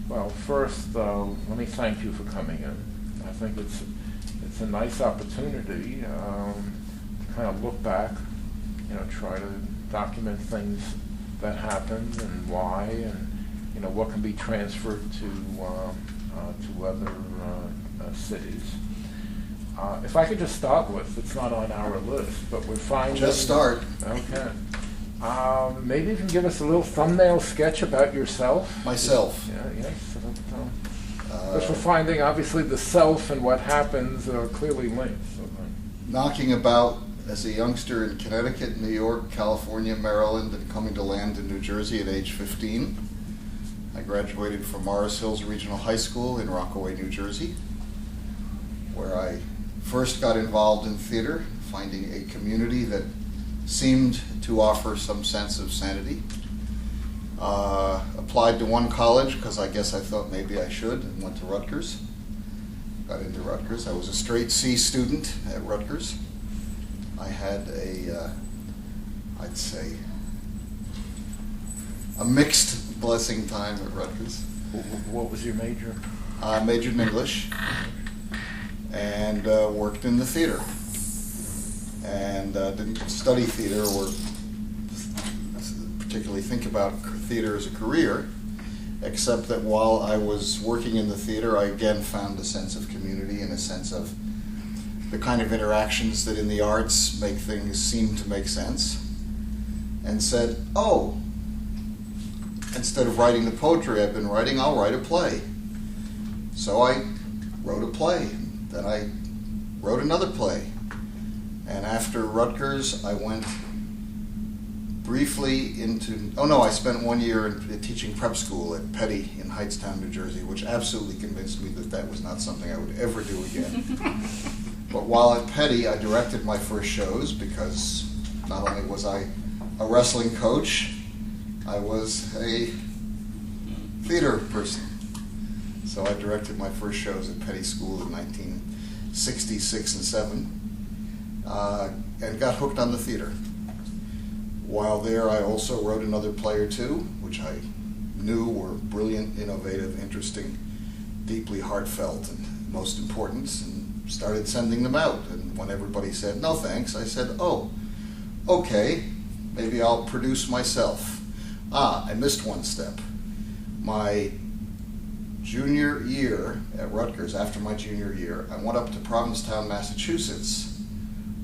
Well, first, let me thank you for coming in. I think it's a nice opportunity to kind of look back, try to document things that happened and why, and what can be transferred to other cities. If I could just start with, it's not on our list, but we're finding. Just start. Okay. Maybe you can give us a little thumbnail sketch about yourself. Myself. Yes. Because we're finding, obviously, the self and what happens are clearly linked. So, knocking about as a youngster in Connecticut, New York, California, Maryland, and coming to land in New Jersey at age 15. I graduated from Morris Hills Regional High School in Rockaway, New Jersey, where I first got involved in theater, finding a community that seemed to offer some sense of sanity. Applied to one college because I guess I thought maybe I should, and went to Rutgers. Got into Rutgers. I was a straight C student at Rutgers. I had I'd say, a mixed blessing time at Rutgers. What was your major? I majored in English and worked in the theater. And didn't study theater or particularly think about theater as a career, except that while I was working in the theater, I again found a sense of community and a sense of the kind of interactions that in the arts make things seem to make sense, and said, oh, instead of writing the poetry I've been writing, I'll write a play. So I wrote a play. Then I wrote another play. And after Rutgers, I went briefly into, I spent 1 year teaching prep school at Petty in Hightstown, New Jersey, which absolutely convinced me that that was not something I would ever do again. But while at Petty, I directed my first shows because not only was I a wrestling coach, I was a theater person. So I directed my first shows at Petty School in 1966 and 7. And got hooked on the theater. While there, I also wrote another play or two, which I knew were brilliant, innovative, interesting, deeply heartfelt, and most important, and started sending them out. And when everybody said, no thanks, I said, oh, okay, maybe I'll produce myself. I missed one step. My junior year at Rutgers, after my junior year, I went up to Provincetown, Massachusetts,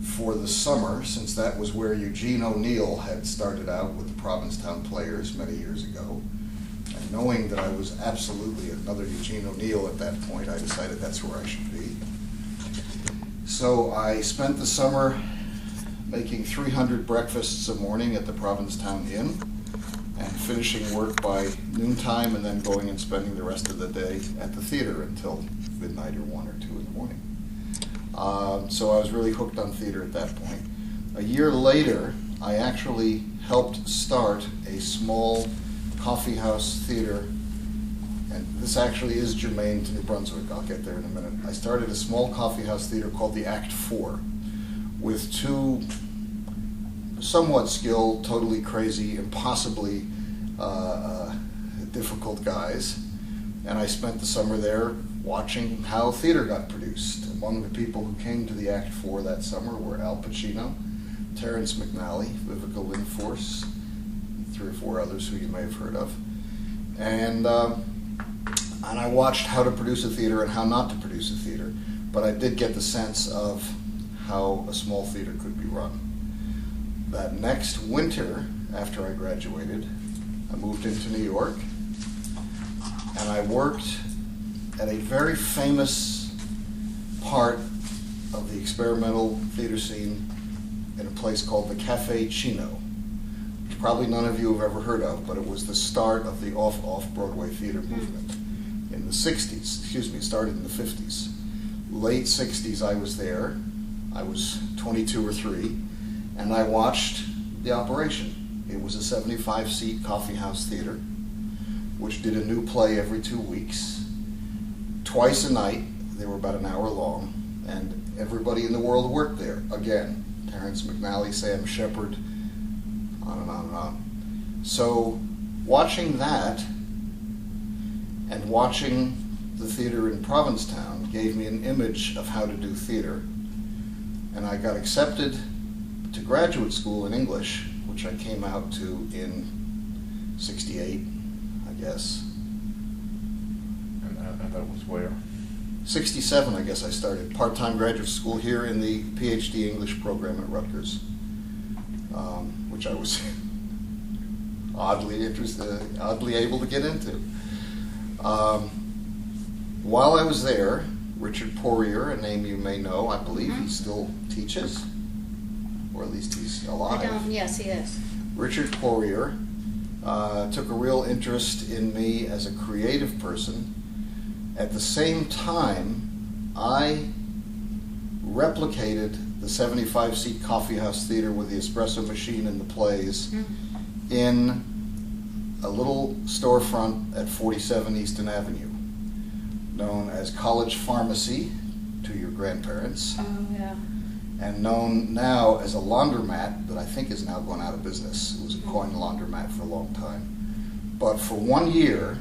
for the summer, since that was where Eugene O'Neill had started out with the Provincetown Players many years ago. And knowing that I was absolutely another Eugene O'Neill at that point, I decided that's where I should be. So I spent the summer making 300 breakfasts a morning at the Provincetown Inn and finishing work by noontime and then going and spending the rest of the day at the theater until midnight or 1 or 2 in the morning. So I was really hooked on theater at that point. A year later, I actually helped start a small coffee house theater, and this actually is germane to New Brunswick. I'll get there in a minute. I started a small coffee house theater called the Act 4 with two somewhat skilled, totally crazy, impossibly difficult guys, and I spent the summer there watching how theater got produced. Among the people who came to the Act 4 that summer were Al Pacino, Terrence McNally, Vivica Lindforce, 3 or 4 others who you may have heard of. And I watched how to produce a theater and how not to produce a theater, but I did get the sense of how a small theater could be run. That next winter, after I graduated, I moved into New York, and I worked at a very famous part of the experimental theater scene in a place called the Cafe Chino, which probably none of you have ever heard of, but it was the start of the off-Broadway theater movement in the 60s. It started in the 50s. Late 60s I was there. I was 22 or 3, and I watched the operation. It was a 75-seat coffee house theater, which did a new play every 2 weeks. Twice a night. They were about an hour long, and everybody in the world worked there. Again, Terrence McNally, Sam Shepard, on and on and on. So watching that And watching the theater in Provincetown gave me an image of how to do theater. And I got accepted to graduate school in English, which I came out to in '68, I guess. And that was where? '67, I guess I started part-time graduate school here in the PhD English program at Rutgers, which I was oddly able to get into. While I was there, Richard Poirier, a name you may know, I believe he still teaches, or at least he's alive. Yes, he is. Richard Poirier took a real interest in me as a creative person. At the same time, I replicated the 75-seat coffeehouse theater with the espresso machine and the plays in a little storefront at 47 Easton Avenue, known as College Pharmacy to your grandparents, Oh, yeah. and known now as a laundromat that I think is now gone out of business. It was a coin laundromat for a long time. But for 1 year,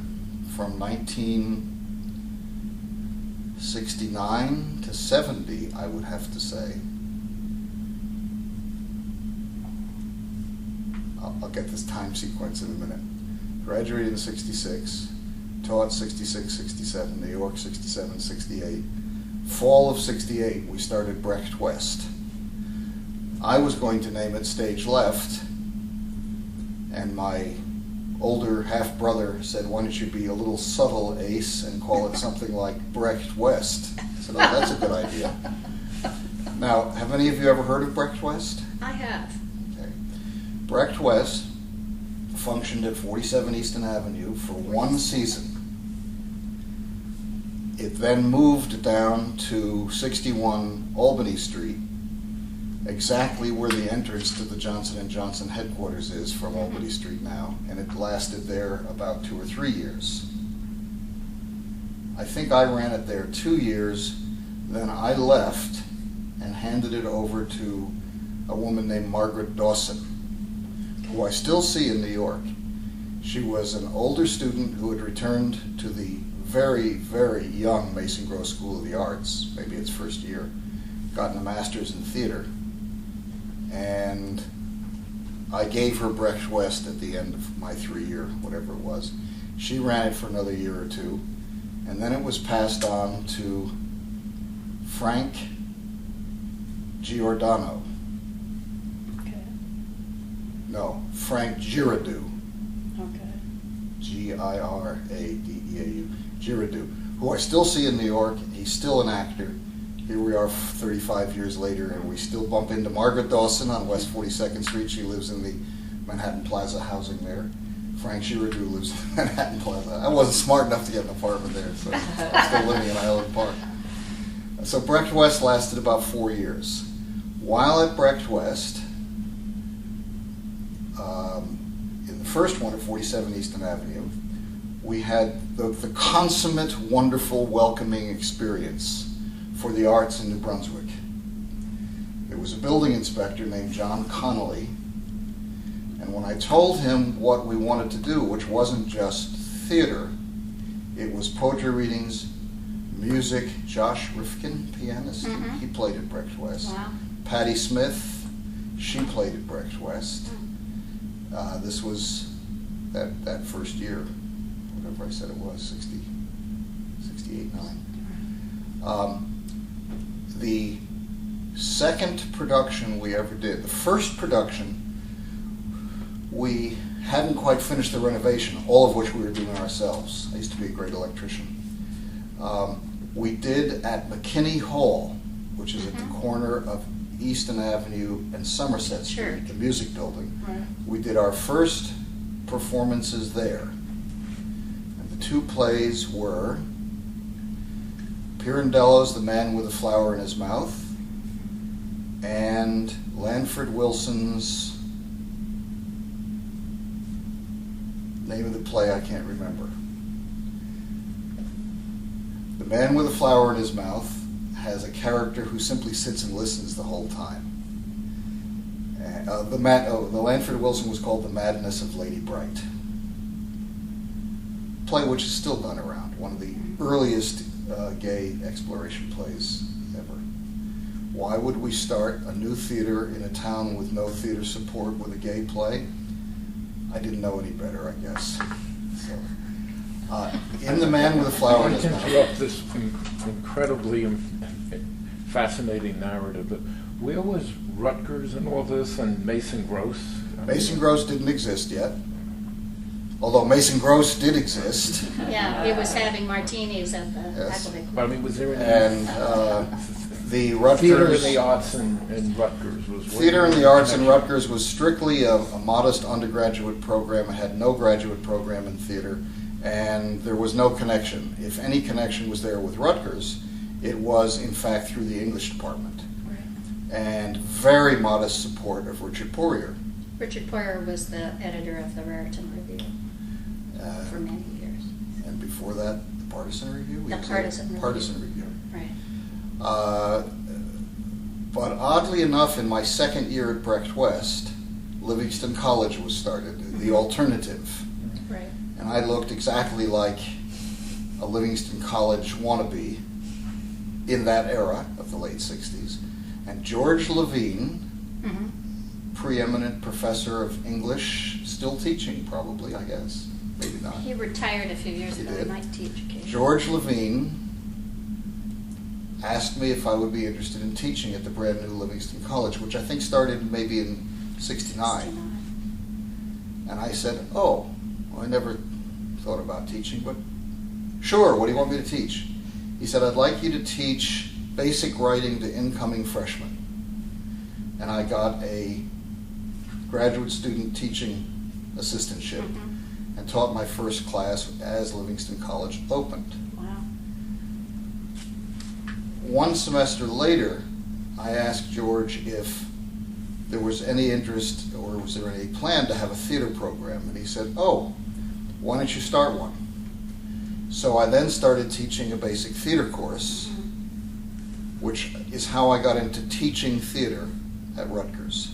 from 1969 to 70, I would have to say, I'll get this time sequence in a minute. Graduated in 66, taught 66, 67, New York 67, 68. Fall of 68, we started Brecht West. I was going to name it Stage Left, and my older half-brother said, why don't you be a little subtle, Ace, and call it something like Brecht West? I said, oh, that's a good idea. Now, have any of you ever heard of Brecht West? I have. Okay. Brecht West functioned at 47 Easton Avenue for one season. It then moved down to 61 Albany Street, exactly where the entrance to the Johnson & Johnson headquarters is from Albany Street now, and it lasted there about 2 or 3 years. I think I ran it there 2 years, then I left and handed it over to a woman named Margaret Dawson, who I still see in New York. She was an older student who had returned to the very, very young Mason Gross School of the Arts, maybe its first year, gotten a master's in theater, and I gave her Brecht West at the end of my 3-year, whatever it was. She ran it for another year or two, and then it was passed on to Frank Giordano. Okay. No, Frank Giraudoux. Okay. Giraudeau, Giraudoux, who I still see in New York. He's still an actor. Here we are 35 years later, and we still bump into Margaret Dawson on West 42nd Street. She lives in the Manhattan Plaza housing there. Frank Giraudoux lives in Manhattan Plaza. I wasn't smart enough to get an apartment there, so I'm still living in Island Park. So Brecht West lasted about 4 years. While at Brecht West, in the first one at 47 Easton Avenue, we had the consummate, wonderful, welcoming experience for the arts in New Brunswick. There was a building inspector named John Connolly, and when I told him what we wanted to do, which wasn't just theater, it was poetry readings, music. Josh Rifkin, pianist, he played at Brecht West. Wow. Patti Smith, she played at Brecht West. This was that first year, whatever I said it was, 68, 9. The second production we ever did, the first production, we hadn't quite finished the renovation, all of which we were doing ourselves. I used to be a great electrician. We did at McKinney Hall, which is at the corner of Easton Avenue and Somerset Street, Sure. the music building. Right. We did our first performances there. And the two plays were Pirandello's The Man with a Flower in His Mouth and Lanford Wilson's name of the play I can't remember. The Man with a Flower in His Mouth has a character who simply sits and listens the whole time. The Lanford Wilson was called The Madness of Lady Bright. Play which is still done around. one of the earliest gay exploration plays ever. Why would we start a new theater in a town with no theater support with a gay play? I didn't know any better, I guess. So, in The Man with the Flower in His I Mouth. interrupt this incredibly fascinating narrative, but where was Rutgers and all this, and Mason Gross? Mason Gross didn't exist yet, although Mason Gross did exist. Yeah, he was having martinis at the Yes. faculty. I mean, was there any And the Rutgers... theater in the arts in Rutgers was Theater in the Arts in Rutgers was strictly a modest undergraduate program. It had no graduate program in theater, and there was no connection. If any connection was there with Rutgers, it was, in fact, through the English department. Right. And very modest support of Richard Poirier. Richard Poirier was the editor of the Raritan Review for many years. And before that, the Partisan Review? The Partisan Review. Partisan Review. Right. But oddly enough, in my second year at Brecht West, Livingston College was started, the alternative. Right. And I looked exactly like a Livingston College wannabe in that era of the late 60s. And George Levine, preeminent professor of English, still teaching probably, I guess, maybe not. He retired a few years He ago. He did. might teach occasionally. George Levine asked me if I would be interested in teaching at the brand new Livingston College, which I think started maybe in 69. And I said, oh, well, I never thought about teaching, but sure, what do you want me to teach? He said, I'd like you to teach basic writing to incoming freshmen. And I got a graduate student teaching assistantship and taught my first class as Livingston College opened. Wow. One semester later, I asked George if there was any interest or was there any plan to have a theater program, and he said, oh, why don't you start one? So I then started teaching a basic theater course, which is how I got into teaching theater at Rutgers.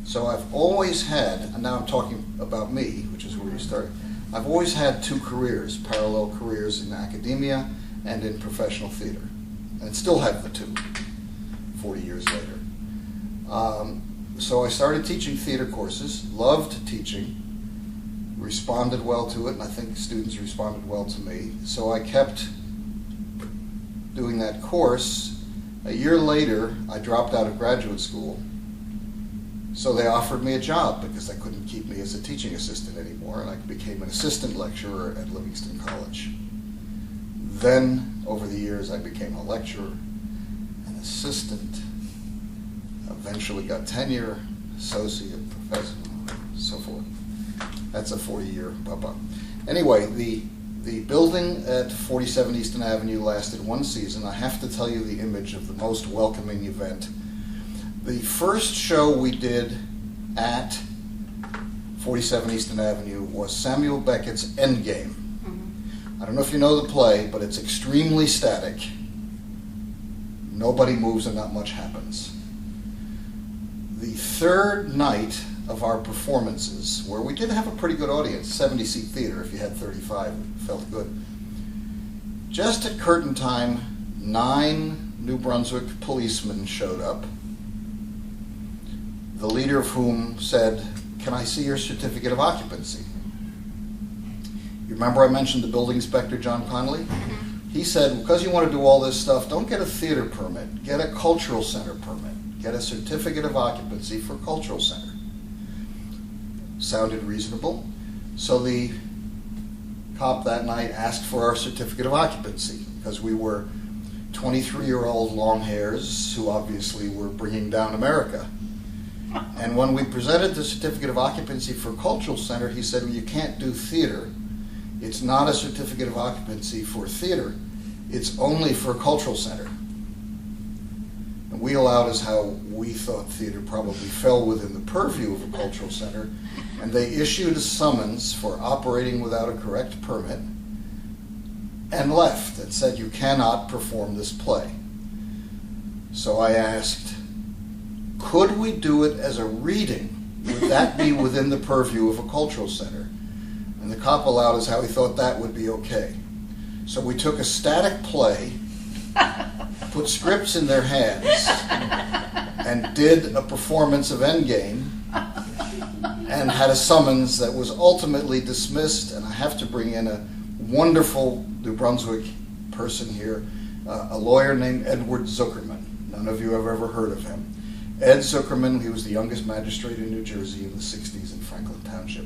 So I've always had, and now I'm talking about me, which is where you start, I've always had two careers, parallel careers in academia and in professional theater, and still have the two, 40 years later. So I started teaching theater courses, loved teaching, responded well to it, and I think students responded well to me. So I kept doing that course. A year later, I dropped out of graduate school. So they offered me a job because they couldn't keep me as a teaching assistant anymore, and I became an assistant lecturer at Livingston College. Then, over the years, I became a lecturer, an assistant, eventually got tenure, associate, professor, so forth. That's a 40-year bump. Anyway, the building at 47 Easton Avenue lasted one season. I have to tell you the image of the most welcoming event. The first show we did at 47 Easton Avenue was Samuel Beckett's Endgame. I don't know if you know the play, but it's extremely static. Nobody moves and not much happens. The third night of our performances, where we did have a pretty good audience, 70-seat theater, if you had 35, it felt good. Just at curtain time, 9 New Brunswick policemen showed up, the leader of whom said, "Can I see your certificate of occupancy?" You remember I mentioned the building inspector, John Connolly? He said, because you want to do all this stuff, don't get a theater permit, get a cultural center permit, get a certificate of occupancy for cultural center. Sounded reasonable. So the cop that night asked for our certificate of occupancy because we were 23-year-old long hairs who obviously were bringing down America. And when we presented the certificate of occupancy for cultural center, he said, well, you can't do theater. It's not a certificate of occupancy for theater. It's only for cultural center. And we allowed as how we thought theater probably fell within the purview of a cultural center, and they issued a summons for operating without a correct permit and left and said, you cannot perform this play. So I asked, could we do it as a reading? Would that be within the purview of a cultural center? And the cop allowed us how he thought that would be okay. So we took a static play, put scripts in their hands, and did a performance of Endgame, and had a summons that was ultimately dismissed. And I have to bring in a wonderful New Brunswick person here, a lawyer named Edward Zuckerman. None of you have ever heard of him. Ed Zuckerman, he was the youngest magistrate in New Jersey in the 60s in Franklin Township.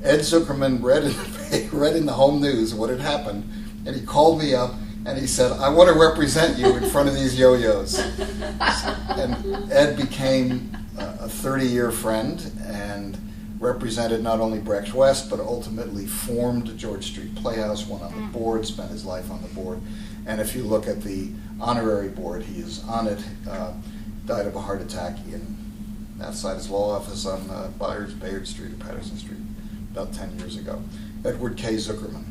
Ed Zuckerman read in the home news what had happened, and he called me up and he said, "I want to represent you in front of these yo-yos." And Ed became a 30-year friend and represented not only Brecht West, but ultimately formed George Street Playhouse, went on the board, spent his life on the board. And if you look at the honorary board, he is on it, died of a heart attack outside his law office on Bayard Street or Patterson Street about 10 years ago. Edward K. Zuckerman.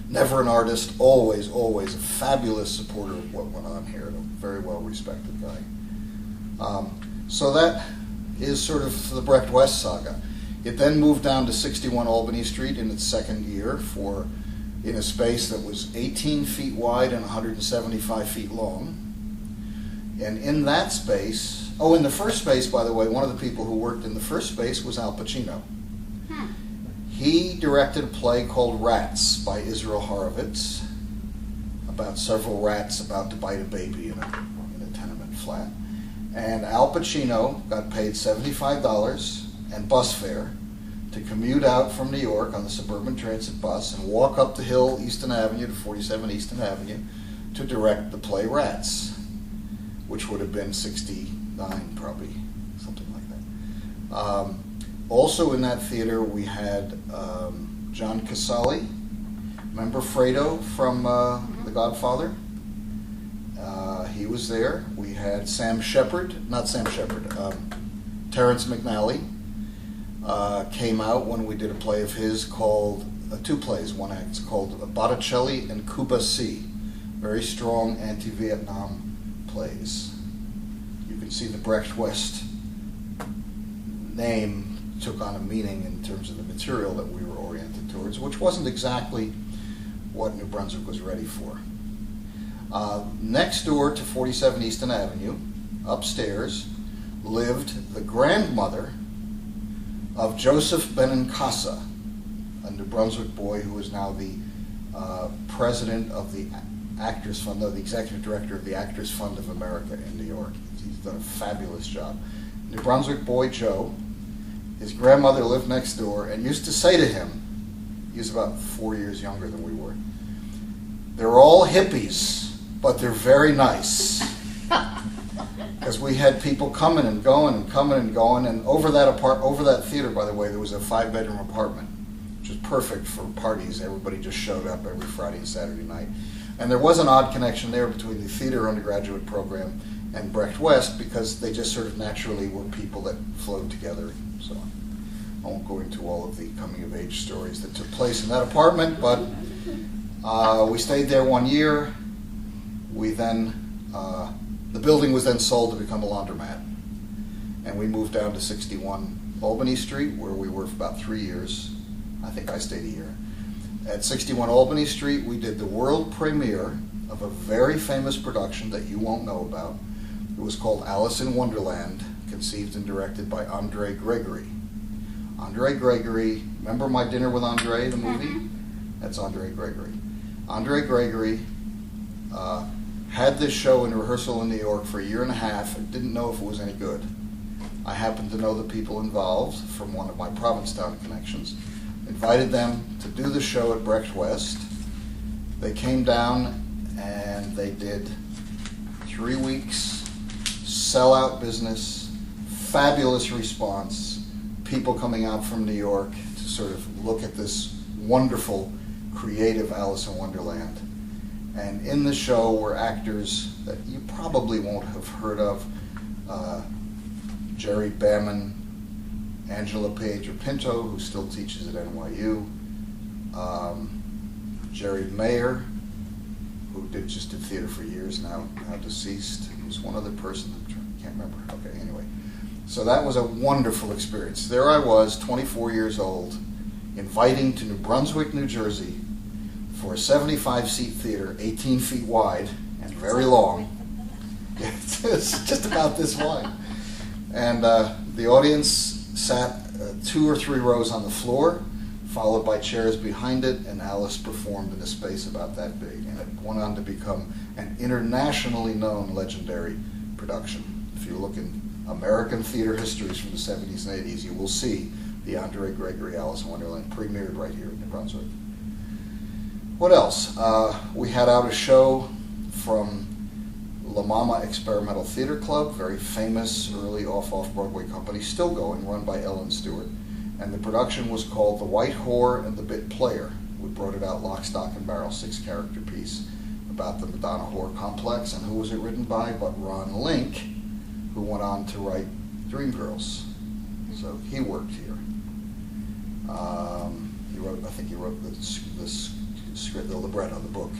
Never an artist, always a fabulous supporter of what went on here, and a very well-respected guy. So that is sort of the Brecht West saga. It then moved down to 61 Albany Street in its second year in a space that was 18 feet wide and 175 feet long. And in that space, in the first space, by the way, one of the people who worked in the first space was Al Pacino. He directed a play called Rats by Israel Horovitz, about several rats about to bite a baby in a tenement flat. And Al Pacino got paid $75 and bus fare to commute out from New York on the suburban transit bus and walk up the hill, Easton Avenue, to 47 Easton Avenue, to direct the play Rats, which would have been 69 probably, something like that. Also in that theater we had John Casale. Remember Fredo from The Godfather? He was there. We had Terrence McNally came out when we did a play of his called, two plays, one act, called Botticelli and Cuba C. Very strong anti-Vietnam plays. You can see the Brecht West name took on a meaning in terms of the material that we were oriented towards, which wasn't exactly what New Brunswick was ready for. Next door to 47 Easton Avenue, upstairs, lived the grandmother of Joseph Benincasa, a New Brunswick boy who is now the president of the Actors Fund, the executive director of the Actors Fund of America in New York. He's done a fabulous job. New Brunswick boy Joe, his grandmother lived next door and used to say to him, he was about 4 years younger than we were, "They're all hippies, but they're very nice." Because we had people coming and going and coming and going, and over that theater, by the way, there was a 5-bedroom apartment, which was perfect for parties. Everybody just showed up every Friday and Saturday night. And there was an odd connection there between the theater undergraduate program and Brecht West, because they just sort of naturally were people that flowed together and so on. I won't go into all of the coming-of-age stories that took place in that apartment, but we stayed there 1 year. We then, the building was then sold to become a laundromat, and we moved down to 61 Albany Street, where we were for about 3 years. I think I stayed a year. At 61 Albany Street, we did the world premiere of a very famous production that you won't know about. It was called Alice in Wonderland, conceived and directed by Andre Gregory. Andre Gregory, remember My Dinner with Andre, the movie? That's Andre Gregory. Andre Gregory had this show in rehearsal in New York for 1.5 years and didn't know if it was any good. I happened to know the people involved from one of my Provincetown connections. Invited them to do the show at Brecht West. They came down and they did 3 weeks, sellout business, fabulous response, people coming out from New York to sort of look at this wonderful, creative Alice in Wonderland. And in the show were actors that you probably won't have heard of, Jerry Bamman, Angela Pedro-Pinto, who still teaches at NYU, Jerry Mayer, who just did theater for years, now deceased. There was one other person, I can't remember. Okay, anyway. So that was a wonderful experience. There I was, 24 years old, inviting to New Brunswick, New Jersey, for a 75-seat theater, 18 feet wide and very long. It's just about this wide. And the audience sat 2 or 3 rows on the floor, followed by chairs behind it, and Alice performed in a space about that big. And it went on to become an internationally known legendary production. If you look in American theater histories from the 70s and 80s, you will see the Andre Gregory Alice in Wonderland premiered right here in New Brunswick. What else? We had out a show from La Mama Experimental Theater Club, very famous early off-Broadway company, still going, run by Ellen Stewart. And the production was called The White Whore and the Bit Player. We brought it out lock, stock, and barrel, 6-character piece about the Madonna whore complex. And who was it written by but Ron Link, who went on to write Dreamgirls. So he worked here. He wrote the script, the libretto, the book.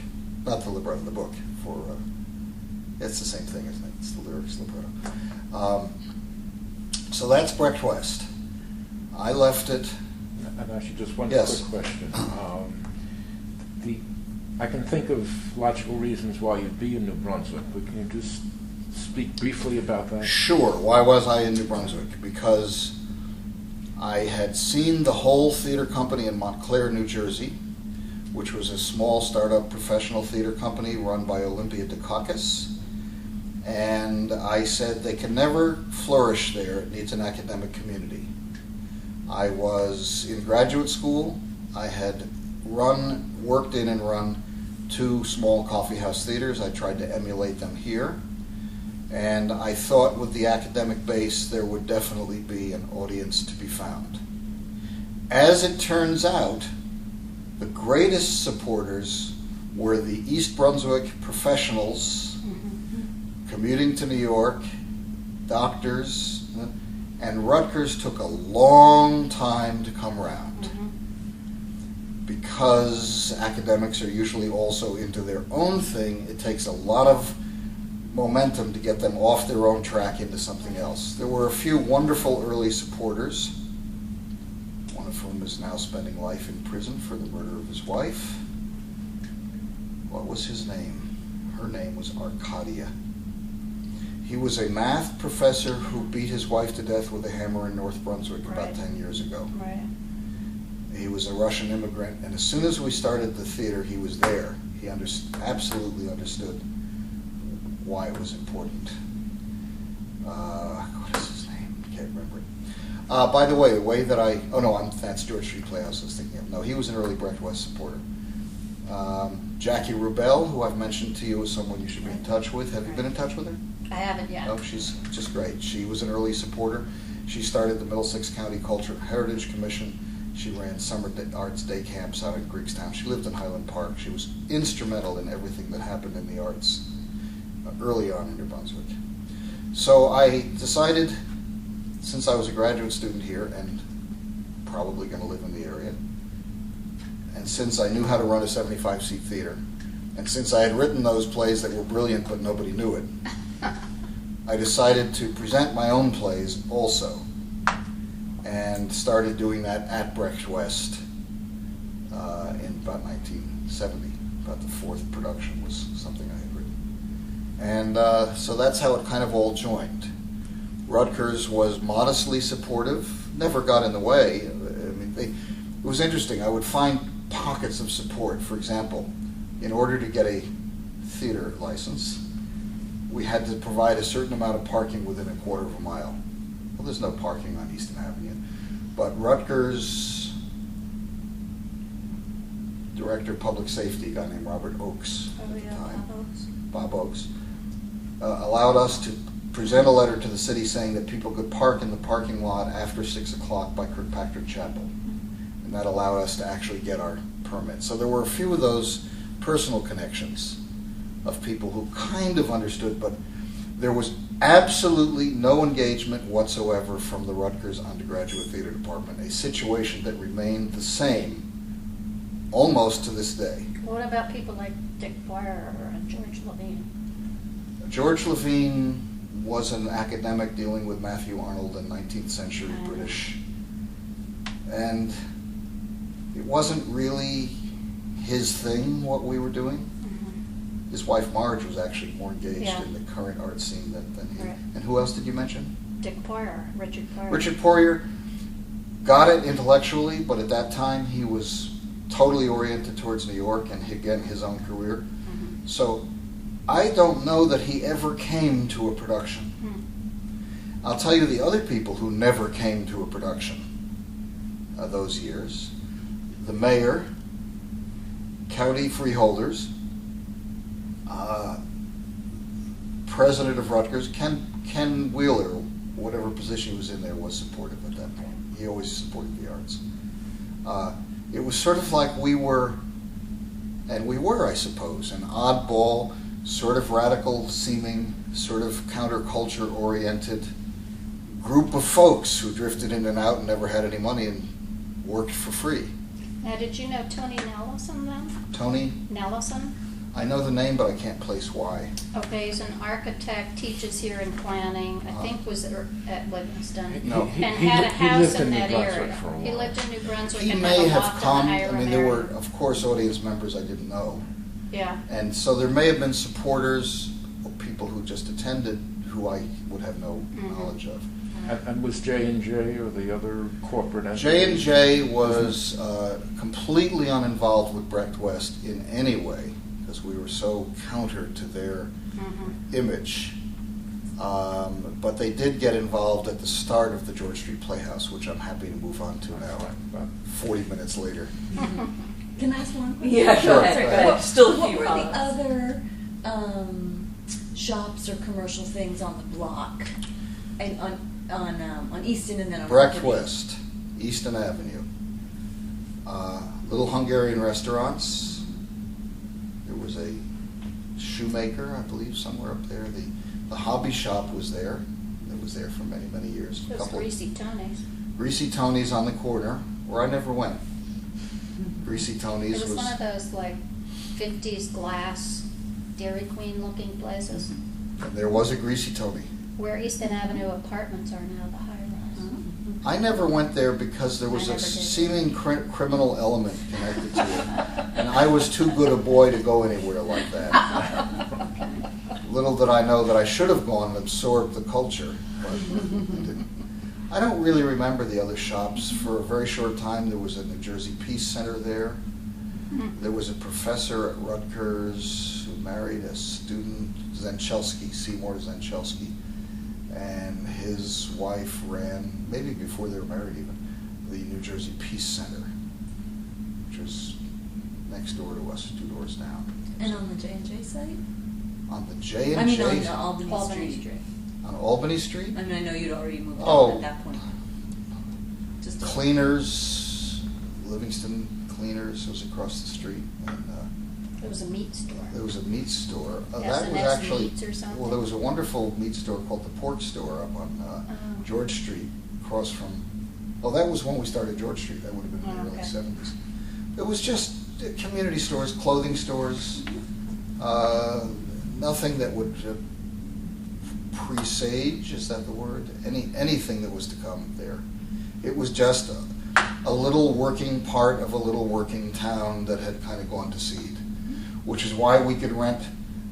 Not the libretto, the book for, it's the same thing, isn't it? It's the lyrics, libretto. So that's Brecht West. I left it. And actually, just one Yes. quick question. I can think of logical reasons why you'd be in New Brunswick, but can you just speak briefly about that? Sure. Why was I in New Brunswick? Because I had seen the whole theater company in Montclair, New Jersey, which was a small startup professional theater company run by Olympia Dukakis. And I said they can never flourish there. It needs an academic community. I was in graduate school. I had worked in and run 2 small coffeehouse theaters. I tried to emulate them here. And I thought with the academic base, there would definitely be an audience to be found. As it turns out, the greatest supporters were the East Brunswick professionals commuting to New York, doctors, and Rutgers took a long time to come around because academics are usually also into their own thing. It takes a lot of momentum to get them off their own track into something else. There were a few wonderful early supporters, one of whom is now spending life in prison for the murder of his wife. What was his name? Her name was Arcadia. He was a math professor who beat his wife to death with a hammer in North Brunswick about 10 years ago. Right. He was a Russian immigrant, and as soon as we started the theater, he was there. He absolutely understood why it was important. What is his name? I can't remember it. By the way that that's George Street Playhouse I was thinking of. No, he was an early Brecht West supporter. Jacque Rubel, who I've mentioned to you as someone you should be in touch with. Have you been in touch with her? I haven't yet. Oh, she's just great. She was an early supporter. She started the Middlesex County Cultural Heritage Commission. She ran summer arts day camps out in Greekstown. She lived in Highland Park. She was instrumental in everything that happened in the arts early on in New Brunswick. So I decided, since I was a graduate student here and probably going to live in the area, and since I knew how to run a 75-seat theater, and since I had written those plays that were brilliant but nobody knew it, I decided to present my own plays also, and started doing that at Brecht West in about 1970. About the 4th production was something I had written. And so that's how it kind of all joined. Rutgers was modestly supportive, never got in the way. It was interesting. I would find pockets of support. For example, in order to get a theater license, we had to provide a certain amount of parking within a quarter of a mile. Well, there's no parking on Easton Avenue. But Rutgers Director of Public Safety, a guy named Robert Oakes at the time, Bob Oakes, allowed us to present a letter to the city saying that people could park in the parking lot after 6 o'clock by Kirkpatrick Chapel. And that allowed us to actually get our permit. So there were a few of those personal connections of people who kind of understood, but there was absolutely no engagement whatsoever from the Rutgers undergraduate theater department, a situation that remained the same almost to this day. What about people like Dick Dwyer and George Levine? George Levine was an academic dealing with Matthew Arnold and 19th century British. And it wasn't really his thing, what we were doing. Mhm. His wife Marge was actually more engaged Yeah. in the current art scene than he. Right. And who else did you mention? Dick Poirier, Richard Poirier. Richard Poirier got it intellectually, but at that time he was totally oriented towards New York and again his own career. Mhm. So I don't know that he ever came to a production. Hmm. I'll tell you the other people who never came to a production those years. The mayor, county freeholders, president of Rutgers, Ken Wheeler, whatever position he was in there, was supportive at that point. He always supported the arts. It was sort of like we were, I suppose, an oddball, sort of radical seeming, sort of counterculture oriented group of folks who drifted in and out and never had any money and worked for free. Now, did you know Tony Nellison then? Tony, Nellison? I know the name, but I can't place why. Okay, he's an architect, teaches here in planning, I Uh-huh. think was at Livingston. No. And had a house lived in New that Brunswick area. for a He while. lived in New Brunswick He and had may a have loft in come, the I Hiram mean, there were, area. of course, audience members I didn't know. Yeah. And so there may have been supporters or people who just attended who I would have no Mhm. knowledge of. And was J&J or the other corporate entity? J&J was completely uninvolved with Brecht West in any way because we were so counter to their Mhm. image. But they did get involved at the start of the George Street Playhouse, which I'm happy to move on to now, 40 minutes later. Can I ask one question? Yeah, Sure, go ahead. go ahead. Still a What few were the comments. other shops or commercial things on the block? And on Easton and then on Brecht Rutgers? West, Easton Avenue. Little Hungarian restaurants. There was a shoemaker, I believe, somewhere up there. The hobby shop was there. It was there for many, many years. A Those couple- Greasy Tony's. Greasy Tony's on the corner, where I never went. Greasy Tony's It was one of those like 50s glass Dairy Queen looking places and there was a Greasy Tony. where Easton Avenue apartments are now, the high rise. I never went there because there was I a never did. seeming criminal element connected to it. And I was too good a boy to go anywhere like that. Little did I know that I should have gone and absorbed the culture, but I didn't. I don't really remember the other shops. For a very short time, there was a New Jersey Peace Center there. There was a professor at Rutgers who married a student, Zenchelski, Seymour Zenchelski, and his wife ran, maybe before they were married even, the New Jersey Peace Center, which was next door to us, 2 doors down. And on the J&J site? On the J&J, I mean, on the Albany, Albany Street. Street. on Albany Street, I mean, I know you'd already moved Oh. on at that point. Just a- Cleaners, Livingston Cleaners was across the street, and It was a meat store. there was a meat store. That was S&S actually, Meats or something? well, there was a wonderful meat store called the Pork Store up on Oh. George Street, across from, well, that was when we started George Street, that would have been in the Oh, early okay. 70s. It was just community stores, clothing stores, nothing that would presage, is that the word? Anything that was to come there. It was just a little working part of a little working town that had kind of gone to seed, which is why we could rent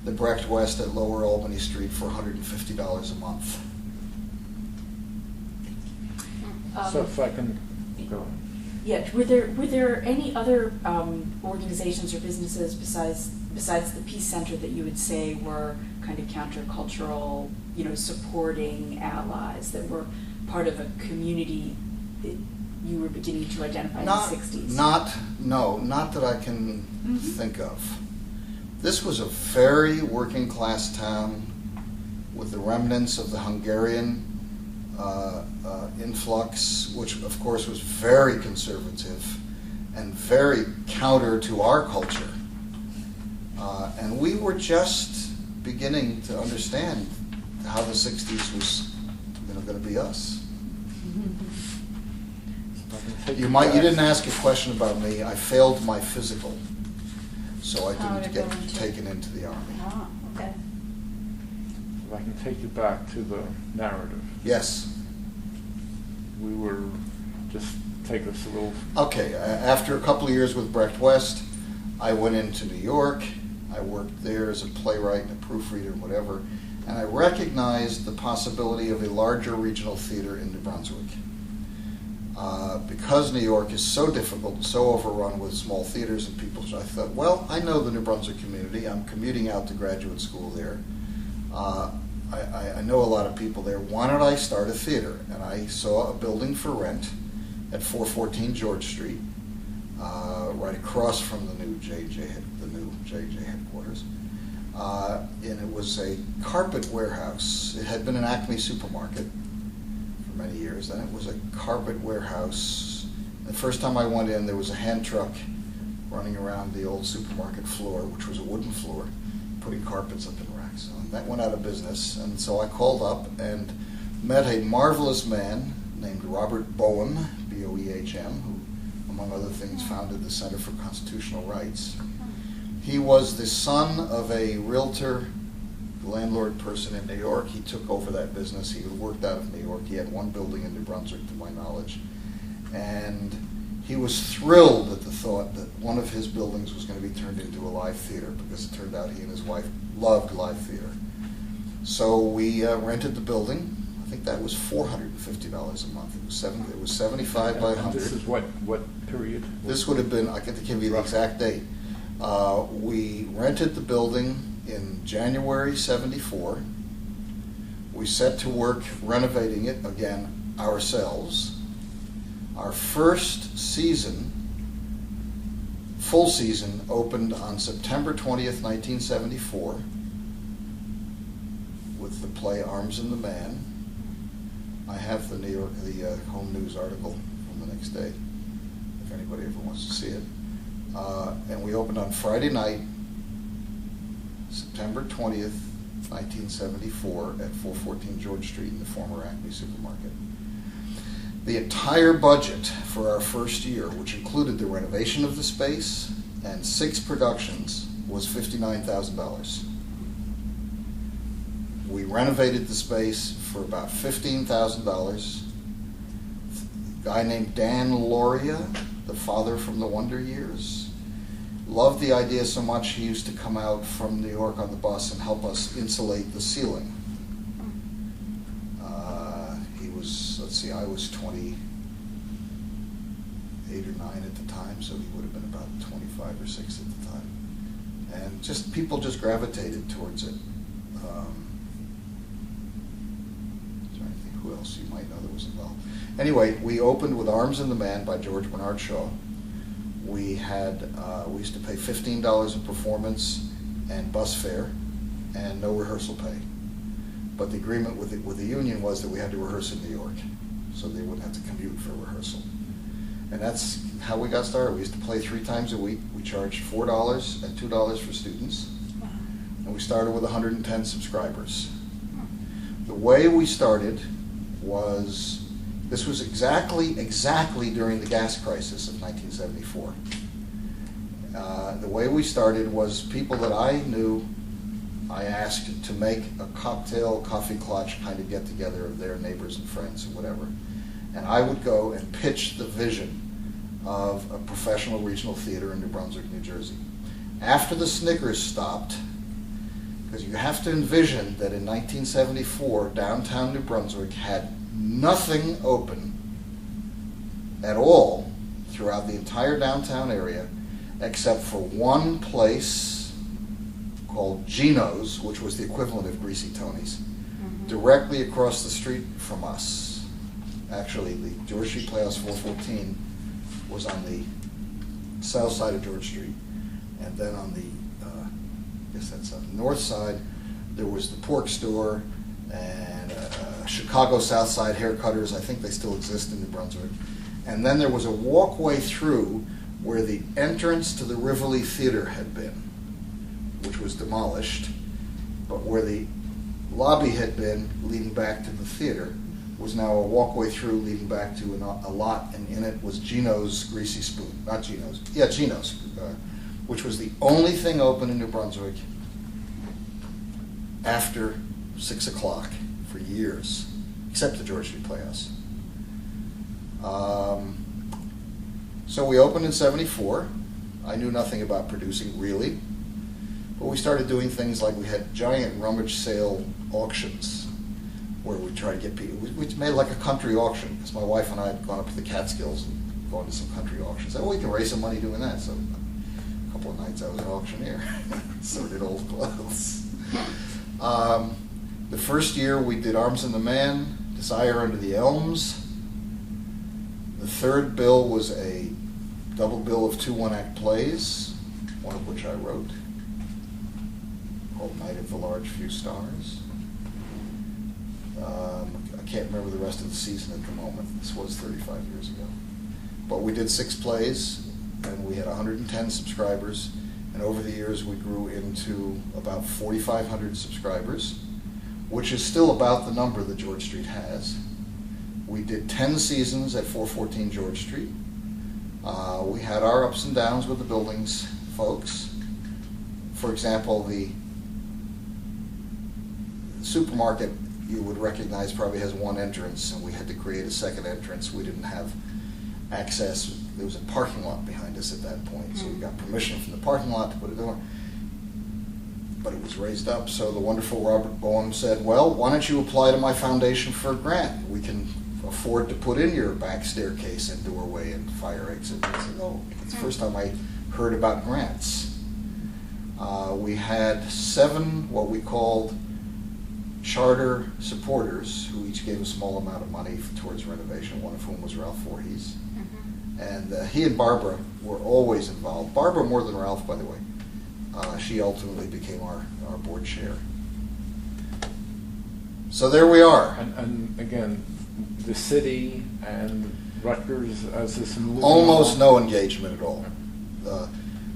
the Brecht West at Lower Albany Street for $150 a month. So if I can go. Yeah, were there any other organizations or businesses besides the Peace Center that you would say were kind of countercultural, supporting allies that were part of a community that you were beginning to identify in the 60s? Not that I can think of. This was a very working class town with the remnants of the Hungarian influx, which of course was very conservative and very counter to our culture. And we were just beginning to understand how the 60s was going to be us. You didn't ask a question about me. I failed my physical, so I How didn't to go get into- taken into the Army. Oh, okay. If I can take you back to the narrative. Yes. We were, just take us a little. Okay, after a couple of years with Brecht West, I went into New York. I worked there as a playwright and a proofreader and whatever, and I recognized the possibility of a larger regional theater in New Brunswick. Because New York is so difficult, so overrun with small theaters and people, so I thought, well, I know the New Brunswick community. I'm commuting out to graduate school there. I know a lot of people there. Why don't I start a theater? And I saw a building for rent at 414 George Street, right across from the new JJ headquarters. And it was a carpet warehouse. It had been an Acme supermarket for many years. Then it was a carpet warehouse. The first time I went in, there was a hand truck running around the old supermarket floor, which was a wooden floor, putting carpets up in racks. And that went out of business. And so I called up and met a marvelous man named Robert Boehm, B-O-E-H-M, who, among other things, founded the Center for Constitutional Rights. He was the son of a realtor, landlord person in New York. He took over that business. He worked out of New York. He had one building in New Brunswick, to my knowledge. And he was thrilled at the thought that one of his buildings was going to be turned into a live theater, because it turned out he and his wife loved live theater. So we rented the building. I think that was $450 a month. It was 75 by 100. This is what period? This would have been, I can give you the exact date. We rented the building in January '74. We set to work renovating it again ourselves. Our first season, full season, opened on September 20th, 1974, with the play Arms and the Man. I have the Home News article from the next day, if anybody ever wants to see it. And we opened on Friday night, September 20th, 1974, at 414 George Street in the former Acme supermarket. The entire budget for our first year, which included the renovation of the space and 6 productions, was $59,000. We renovated the space for about $15,000. A guy named Dan Loria, the father from the Wonder Years, loved the idea so much he used to come out from New York on the bus and help us insulate the ceiling. I was 28 or 9 at the time, so he would have been about 25 or 6 at the time. And people just gravitated towards it. Is there anything, who else you might know that was involved? Anyway, we opened with Arms and the Man by George Bernard Shaw. We used to pay $15 a performance and bus fare and no rehearsal pay. But the agreement with the union was that we had to rehearse in New York, so they wouldn't have to commute for rehearsal. And that's how we got started. We used to play 3 times a week. We charged $4 and $2 for students. And we started with 110 subscribers. The way we started was, this was exactly during the gas crisis of 1974. The way we started was people that I knew, I asked to make a cocktail, coffee clutch kind of get together of their neighbors and friends and whatever. And I would go and pitch the vision of a professional regional theater in New Brunswick, New Jersey. After the Snickers stopped, because you have to envision that in 1974, downtown New Brunswick had nothing open at all throughout the entire downtown area, except for one place called Gino's, which was the equivalent of Greasy Tony's, directly across the street from us. Actually, the George Street Playhouse 414 was on the south side of George Street, and then on the north side, there was the pork store and Chicago South Side haircutters. I think they still exist in New Brunswick. And then there was a walkway through where the entrance to the Rivoli Theater had been, which was demolished, but where the lobby had been leading back to the theater was now a walkway through leading back to a lot, and in it was Gino's Greasy Spoon. Not Gino's. Yeah, Gino's, which was the only thing open in New Brunswick after 6 o'clock for years, except the George Street Playhouse. So we opened in '74, I knew nothing about producing, really. But we started doing things like we had giant rummage sale auctions where we tried to get people, we made like a country auction, because my wife and I had gone up to the Catskills and gone to some country auctions. Oh, we can raise some money doing that. So a couple of nights I was an auctioneer, sorted old clothes. The first year we did Arms and the Man, Desire Under the Elms. The third bill was a double bill of 2 one-act plays, one of which I wrote, called Night of the Large Few Stars. I can't remember the rest of the season at the moment. This was 35 years ago. But we did 6 plays, and we had 110 subscribers, and over the years we grew into about 4,500 subscribers, which is still about the number that George Street has. We did 10 seasons at 414 George Street. We had our ups and downs with the buildings folks. For example, the supermarket you would recognize probably has one entrance, and we had to create a second entrance. We didn't have access. There was a parking lot behind us at that point, so we got permission from the parking lot to put it there. But it was raised up, so the wonderful Robert Boehm said, well, why don't you apply to my foundation for a grant? We can afford to put in your back staircase and doorway and fire exit. I said, oh, that's the first time I heard about grants. We had 7 what we called charter supporters who each gave a small amount of money towards renovation, one of whom was Ralph Voorhees. And he and Barbara were always involved. Barbara more than Ralph, by the way. She ultimately became our board chair. So there we are. And again, the city and Rutgers as this movie. Almost no engagement at all.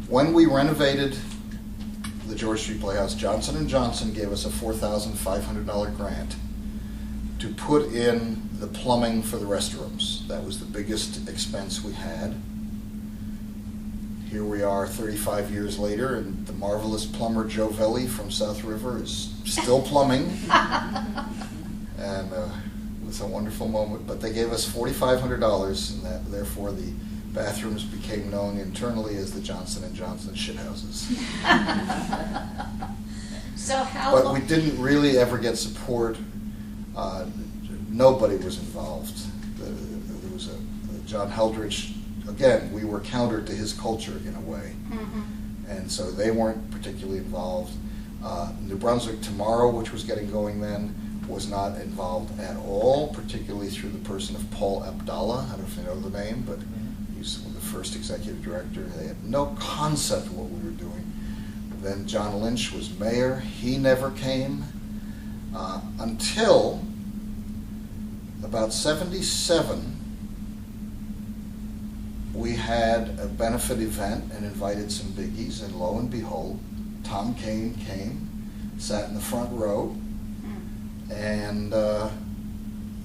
When we renovated the George Street Playhouse, Johnson & Johnson gave us a $4,500 grant to put in the plumbing for the restrooms. That was the biggest expense we had. Here we are 35 years later, and the marvelous plumber Joe Velli from South River is still plumbing. And it was a wonderful moment. But they gave us $4,500, and that, therefore the bathrooms became known internally as the Johnson & Johnson shithouses. So how But long? we didn't really ever get support. Nobody was involved. There was a John Heldrich. Again, we were counter to his culture in a way. And so they weren't particularly involved. New Brunswick Tomorrow, which was getting going then, was not involved at all, particularly through the person of Paul Abdalla. I don't know if you know the name, but he's the first executive director. They had no concept of what we were doing. Then John Lynch was mayor. He never came until about 77. We had a benefit event and invited some biggies, and lo and behold, Tom Kane came, sat in the front row, and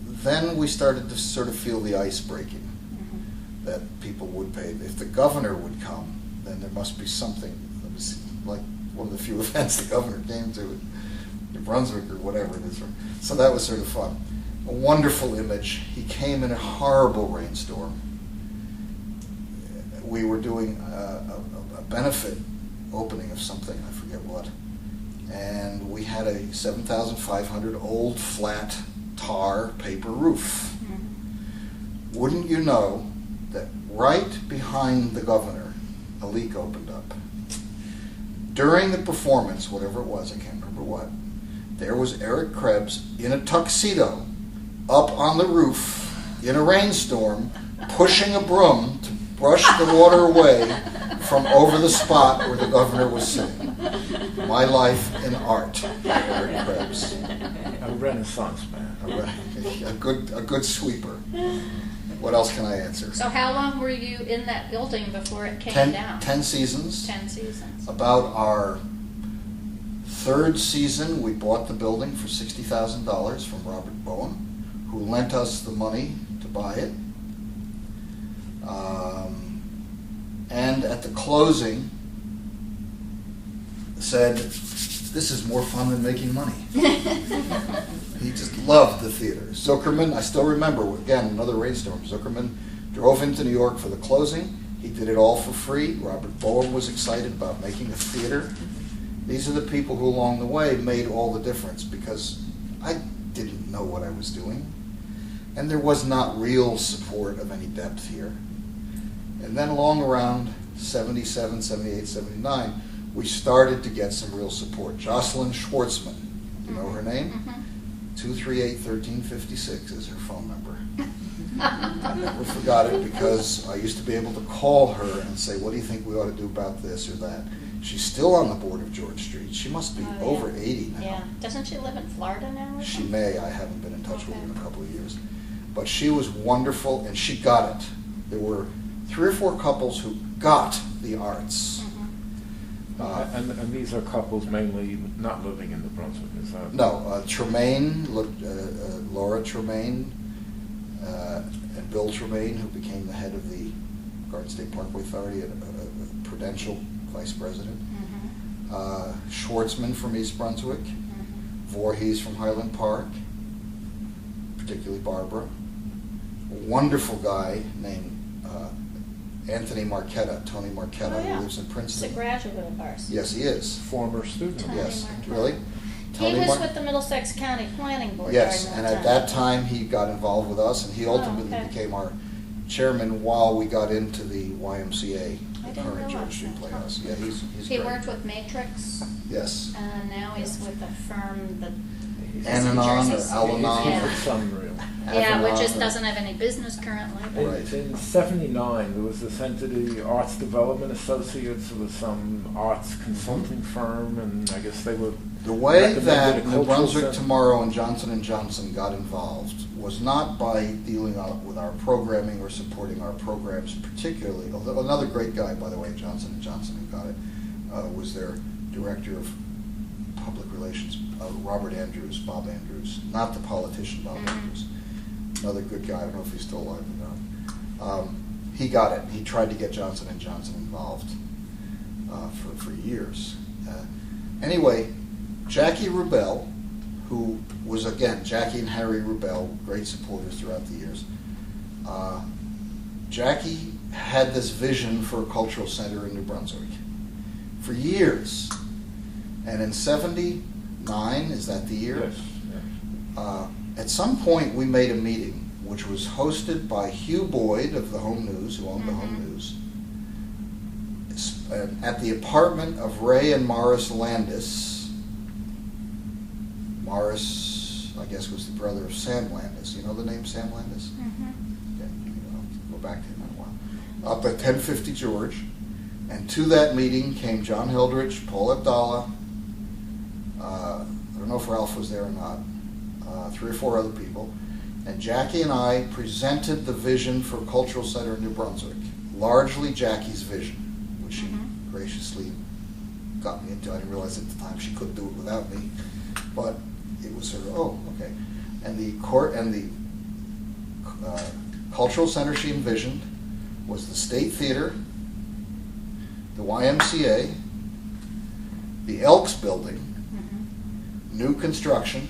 then we started to sort of feel the ice breaking, that people would pay. If the governor would come, then there must be something. It was like one of the few events the governor came to in New Brunswick or whatever it is. So that was sort of fun. A wonderful image. He came in a horrible rainstorm. We were doing a benefit opening of something, I forget what, and we had a 7,500 old flat tar paper roof. Wouldn't you know that right behind the governor, a leak opened up. During the performance, whatever it was, I can't remember what, there was Eric Krebs in a tuxedo up on the roof in a rainstorm, pushing a broom to brush the water away from over the spot where the governor was sitting. My life in art, Eric Krebs. A Renaissance man. A good sweeper. What else can I answer? So how long were you in that building before it came down? 10 seasons. 10 seasons. About our 3rd season, we bought the building for $60,000 from Robert Boehm, who lent us the money to buy it. And at the closing, said, "This is more fun than making money." He just loved the theater. Zuckerman, I still remember, again, another rainstorm. Zuckerman drove into New York for the closing. He did it all for free. Robert Bowen was excited about making a theater. These are the people who along the way made all the difference, because I didn't know what I was doing. And there was not real support of any depth here. And then along around 77, 78, 79, we started to get some real support. Jocelyn Schwartzman, you know her name? 238-1356 is her phone number. I never forgot it, because I used to be able to call her and say, what do you think we ought to do about this or that? She's still on the board of George Street. She must be over 80 now. Yeah. Doesn't she live in Florida now? Or She something? may. I haven't been in touch with her in a couple of years. But she was wonderful, and she got it. There were 3 or 4 couples who got the arts. And these are couples mainly not living in the Brunswick, is that? No, Tremaine, Laura Tremaine, and Bill Tremaine, who became the head of the Garden State Parkway Authority, a Prudential vice president. Schwartzman from East Brunswick, Voorhees from Highland Park, particularly Barbara. A wonderful guy named Anthony Marquetta, Tony Marquetta, who lives in Princeton. He's a graduate of ours. Yes, he is. Former student. Tony Yes, Marquetta. really? He was with the Middlesex County Planning Board Yes, during and that at that time he got involved with us, and he ultimately okay. became our chairman while we got into the YMCA, I the didn't current realize George Street that. Playhouse. Yeah, he's He great. worked with Matrix, Yes. and now he's with a firm that Ananon or Jersey. Al-Anon. Yeah. He's at Sunreal. which Ananon. doesn't have any business currently. But Right. In '79, there was this entity, Arts Development Associates. It was some arts consulting firm, and I guess they were The way recommended that a New cultural Brunswick center. Tomorrow and Johnson & Johnson got involved was not by dealing with our programming or supporting our programs particularly. Although another great guy, by the way, Johnson & Johnson, who got it, was their director of public relations, Bob Andrews, not the politician Bob Andrews. Another good guy. I don't know if he's still alive or not. He got it. He tried to get Johnson & Johnson involved for years. Anyway, Jacque Rubel, who was, again, Jacque and Harry Rubel, great supporters throughout the years. Jacque had this vision for a cultural center in New Brunswick for years. And in '79, is that the year? Yes. Yes. At some point, we made a meeting, which was hosted by Hugh Boyd of the Home News, who owned the Home News, at the apartment of Ray and Morris Landis. Morris, I guess, was the brother of Sam Landis. You know the name Sam Landis? Okay, I'll go back to him in a while. Up at 1050 George. And to that meeting came John Heldrich, Paul Abdalla, I don't know if Ralph was there or not, 3 or 4 other people. And Jacque and I presented the vision for a cultural center in New Brunswick, largely Jackie's vision, which she graciously got me into. I didn't realize at the time she couldn't do it without me, but it was her, okay. And the cultural center she envisioned was the State Theater, the YMCA, the Elks Building, new construction,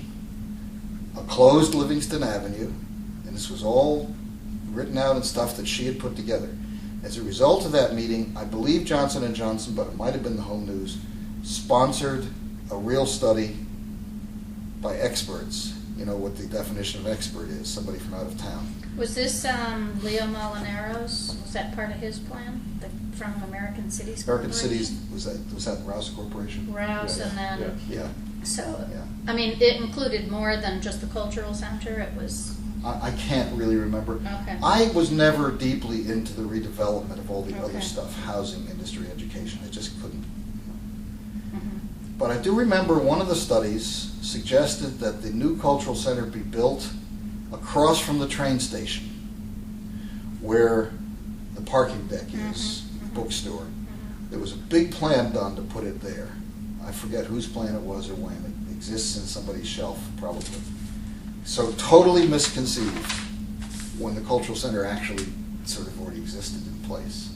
a closed Livingston Avenue, and this was all written out and stuff that she had put together. As a result of that meeting, I believe Johnson & Johnson, but it might have been the Home News, sponsored a real study by experts. You know what the definition of expert is, somebody from out of town. Was this Leo Molinero's? Was that part of his plan from American Cities American Corporation? Cities, was that Rouse Corporation? Rouse, Yeah. and then Yeah. so. Yeah. I mean, it included more than just the cultural center. It was I can't really remember. okay. I was never deeply into the redevelopment of all the Okay. other stuff, housing, industry, education. I just couldn't. Mhm. But I do remember one of the studies suggested that the new cultural center be built across from the train station, where the parking deck is, bookstore. There was a big plan done to put it there. I forget whose plan it was or when. It exists in somebody's shelf, probably. So totally misconceived when the cultural center actually sort of already existed in place.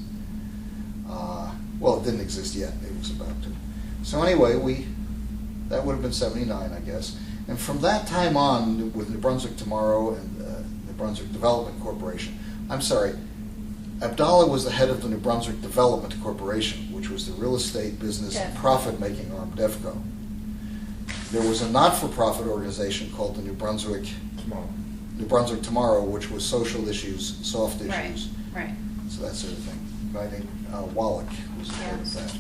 Well, it didn't exist yet. It was about to. So anyway, that would have been '79, I guess. And from that time on, with New Brunswick Tomorrow and New Brunswick Development Corporation, I'm sorry, Abdalla was the head of the New Brunswick Development Corporation, which was the real estate business and Devco. profit-making arm, Devco. There was a not-for-profit organization called the New Brunswick Tomorrow, which was social issues, soft Right, issues, right. so that sort of thing. A guy named Wallach was the head of Yes. that.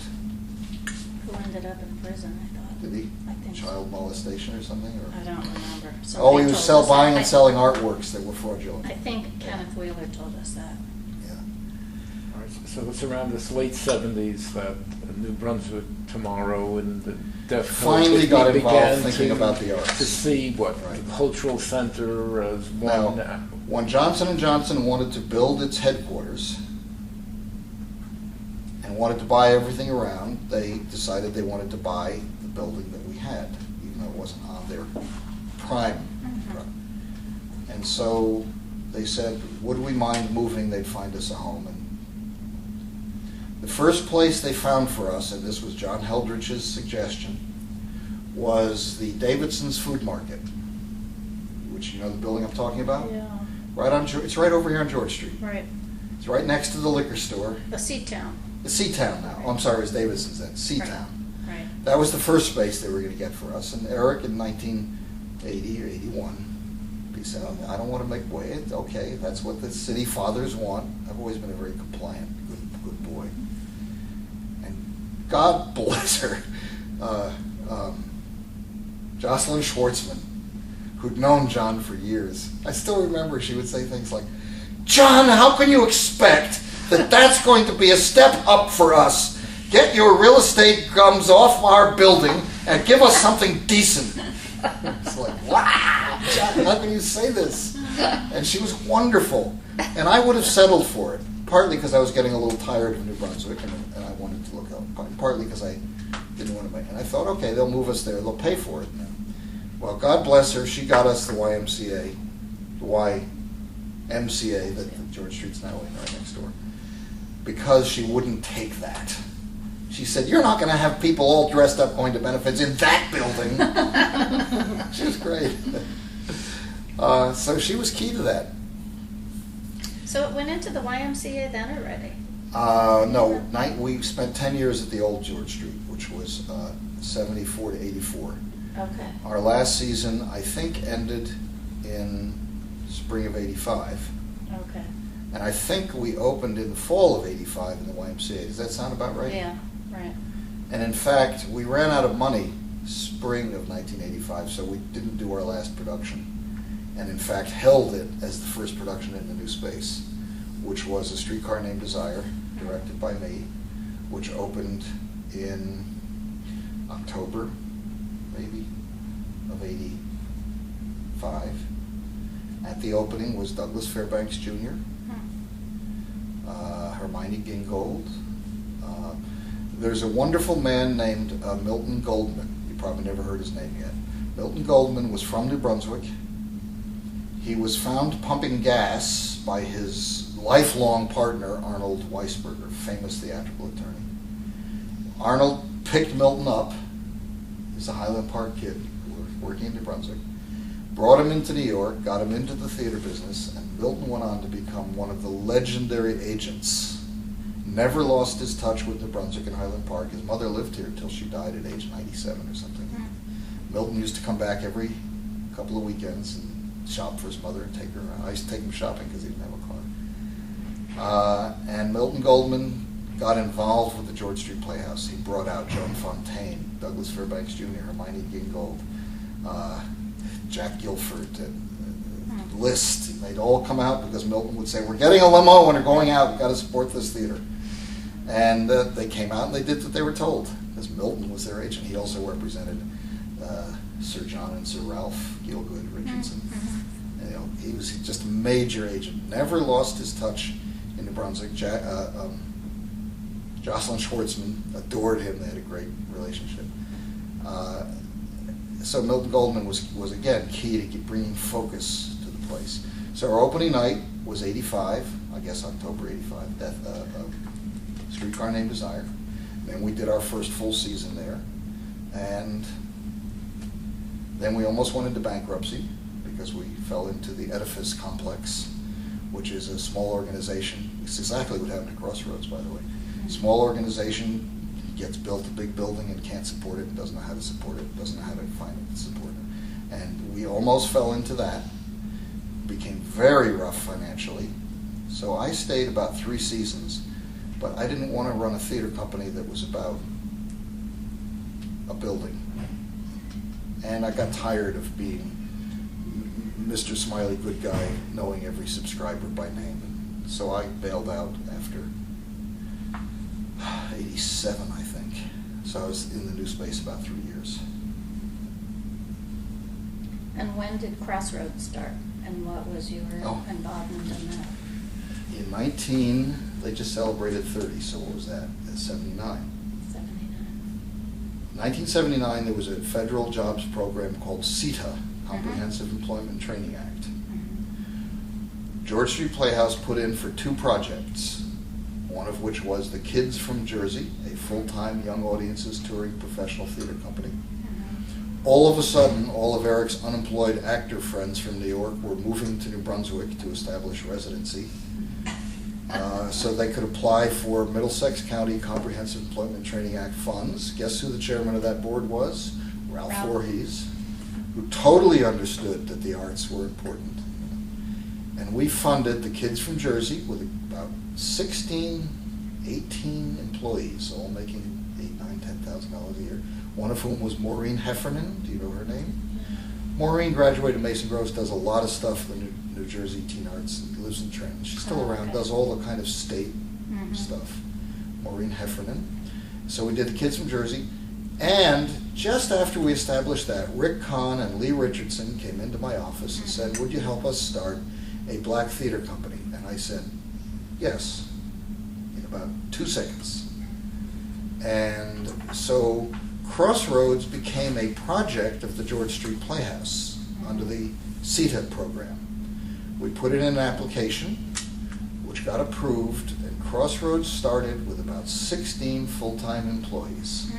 Who ended up in prison, I thought. Did he? I think so. Child molestation or something? Or? I don't remember. Oh, Somebody he was told us buying that. and selling artworks that were fraudulent. I think Kenneth Wheeler told us that. Yeah. All right, so it's around this late 70s that New Brunswick Tomorrow and the Devco Finally got involved began thinking about the arts. to see what Right. the cultural center as one. Now, when Johnson & Johnson wanted to build its headquarters and wanted to buy everything around, they decided they wanted to buy the building that we had, even though it wasn't on their prime. And so they said, would we mind moving? They'd find us a home. And the first place they found for us, and this was John Heldrich's suggestion, was the Davidson's Food Market, which you know the building I'm talking about? Yeah, Right on, it's right over here on George Street. right. It's right next to the liquor store. The Seatown. It's Seatown now. Oh, I'm sorry, it was Davidson's then. Seatown. Right. That was the first space they were going to get for us. And Eric in 1980 or 81, he said, "Oh, I don't want to make way. It's okay, that's what the city fathers want." I've always been a very compliant, good boy. And God bless her, Jocelyn Schwartzman, who'd known John for years. I still remember she would say things like, "John, how can you expect that that's going to be a step up for us? Get your real estate gums off our building and give us something decent." It's like, wow, John, how can you say this? And she was wonderful. And I would have settled for it, partly because I was getting a little tired of New Brunswick and I wanted to look out, partly because I didn't want to make it. And I thought, okay, they'll move us there, they'll pay for it. Well, God bless her, she got us the YMCA, that George Street's now in right next door, because she wouldn't take that. She said, "You're not going to have people all dressed up going to benefits in that building." She was great. So she was key to that. So it went into the YMCA then already? No, we spent 10 years at the old George Street, which was 74 to 84. Okay. Our last season, I think, ended in spring of 85. Okay. And I think we opened in the fall of 85 in the YMCA. Does that sound about right? Yeah, right. And in fact, we ran out of money spring of 1985, so we didn't do our last production. And in fact, held it as the first production in the new space, which was A Streetcar Named Desire, directed by me, which opened in October, maybe, of 85. At the opening was Douglas Fairbanks Jr., Hermione Gingold. There's a wonderful man named Milton Goldman. You probably never heard his name yet. Milton Goldman was from New Brunswick. He was found pumping gas by his lifelong partner, Arnold Weisberger, famous theatrical attorney. Arnold picked Milton up. He's a Highland Park kid working in New Brunswick. Brought him into New York, got him into the theater business, and Milton went on to become one of the legendary agents. Never lost his touch with New Brunswick and Highland Park. His mother lived here until she died at age 97 or something. Milton used to come back every couple of weekends and shop for his mother and take her around. I used to take him shopping because he didn't have a car. And Milton Goldman got involved with the George Street Playhouse. He brought out Joan Fontaine, Douglas Fairbanks Jr., Hermione Gingold, Jack Guilford, and List. They'd all come out because Milton would say, "We're getting a limo and we're going out. We've got to support this theater." And they came out and they did what they were told because Milton was their agent. He also represented Sir John and Sir Ralph Gielgud Richardson. And, he was just a major agent. Never lost his touch in New Brunswick. Jocelyn Schwartzman adored him. They had a great relationship. So Milton Goldman was again key to bringing focus to the place. So our opening night was 85, I guess October 85, Streetcar Named Desire. Then we did our first full season there. And then we almost went into bankruptcy because we fell into the edifice complex which is a small organization. It's exactly what happened at Crossroads, by the way. Small organization gets built a big building and can't support it, doesn't know how to support it, doesn't know how to find it to support it. And we almost fell into that, became very rough financially. So I stayed about 3 seasons, but I didn't want to run a theater company that was about a building. And I got tired of being Mr. Smiley good guy, knowing every subscriber by name. So I bailed out after 87, I think. So I was in the new space about 3 years. And when did Crossroads start? And what was your involvement in that? In they just celebrated 30, so what was that? 79. 1979, there was a federal jobs program called CETA, Comprehensive Employment and Training Act. George Street Playhouse put in for 2 projects, one of which was The Kids from Jersey, a full-time young audiences touring professional theater company. All of a sudden, all of Eric's unemployed actor friends from New York were moving to New Brunswick to establish residency. So they could apply for Middlesex County Comprehensive Employment and Training Act funds. Guess who the chairman of that board was? Ralph Voorhees, who totally understood that the arts were important. And we funded The Kids from Jersey with about 16, 18 employees, all making $8,000, $9,000, $10,000 a year. One of whom was Maureen Heffernan. Do you know her name? Maureen graduated Mason Gross, does a lot of stuff for New Jersey Teen Arts, lives in Trenton. She's still around, does all the kind of state stuff. Maureen Heffernan. So we did The Kids from Jersey. And just after we established that, Rick Kahn and Lee Richardson came into my office and said, would you help us start a black theater company? And I said, yes, in about 2 seconds. And so Crossroads became a project of the George Street Playhouse under the CETA program. We put in an application, which got approved, and Crossroads started with about 16 full-time employees.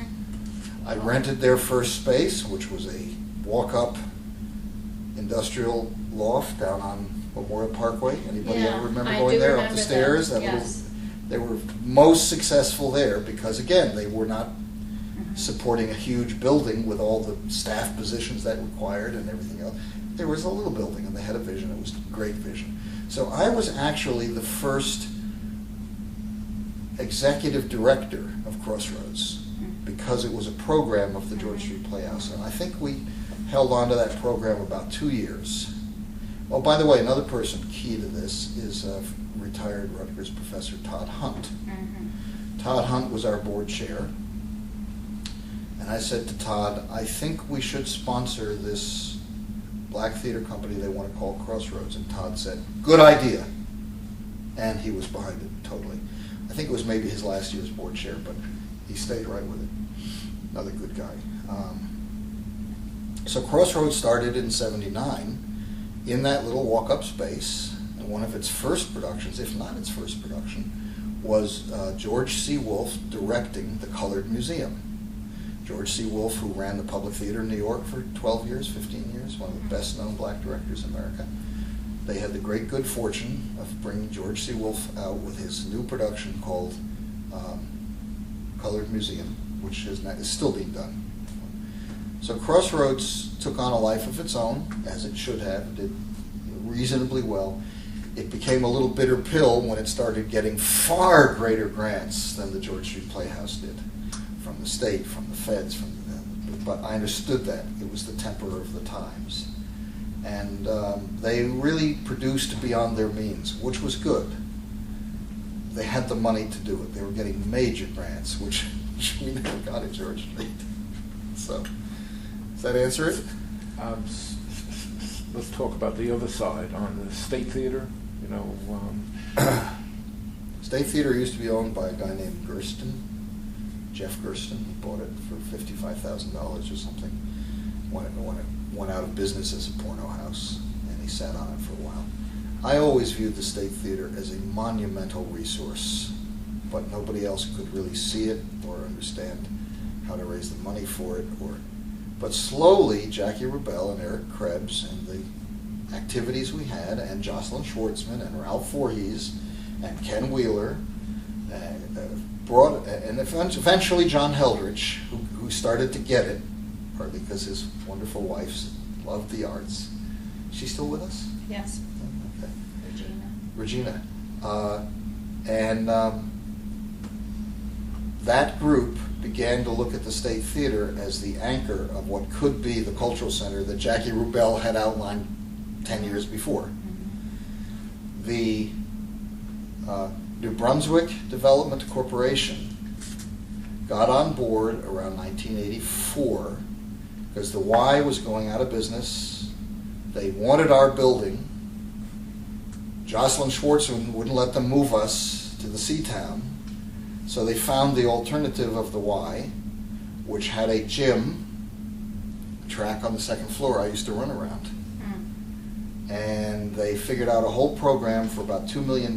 I rented their first space, which was a walk-up industrial loft down on Memorial Parkway. Anybody ever remember going there up the stairs? They were most successful there because, again, they were not supporting a huge building with all the staff positions that required and everything else. There was a little building and they had a vision. It was a great vision. So I was actually the first executive director of Crossroads because it was a program of the George Street Playhouse. And I think we held on to that program about 2 years. Oh, by the way, another person key to this is retired Rutgers professor Todd Hunt. Todd Hunt was our board chair. And I said to Todd, I think we should sponsor this black theater company they want to call Crossroads. And Todd said, good idea. And he was behind it totally. I think it was maybe his last year's board chair, but he stayed right with it. Another good guy. So Crossroads started in '79 in that little walk-up space. And one of its first productions, if not its first production, was George C. Wolfe directing the Colored Museum. George C. Wolfe, who ran the Public Theater in New York for 12 years, 15 years, one of the best-known black directors in America. They had the great good fortune of bringing George C. Wolfe out with his new production called Colored Museum, which is still being done. So Crossroads took on a life of its own, as it should have. It did reasonably well. It became a little bitter pill when it started getting far greater grants than the George Street Playhouse did, from the state, from the feds, but I understood that. It was the temper of the times. And they really produced beyond their means, which was good. They had the money to do it. They were getting major grants, which we never got at George Street. So, does that answer it? Let's talk about the other side, on the State Theater. State Theater used to be owned by a guy named Gersten, Jeff Gersten. He bought it for $55,000 or something. When it went out of business as a porno house, and he sat on it for a while. I always viewed the State Theater as a monumental resource, but nobody else could really see it or understand how to raise the money for it. But slowly, Jacque Rubel and Eric Krebs and the activities we had, and Jocelyn Schwartzman and Ralph Voorhees and Ken Wheeler, and eventually John Heldrich, who started to get it, partly because his wonderful wife loved the arts. Is she still with us? Yes. Okay. Regina. That group began to look at the State Theater as the anchor of what could be the cultural center that Jacque Rubel had outlined 10 years before. The New Brunswick Development Corporation got on board around 1984 because the Y was going out of business. They wanted our building. Jocelyn Schwartzman wouldn't let them move us to the Seatown, so they found the alternative of the Y, which had a gym track on the second floor I used to run around. And they figured out a whole program for about $2 million,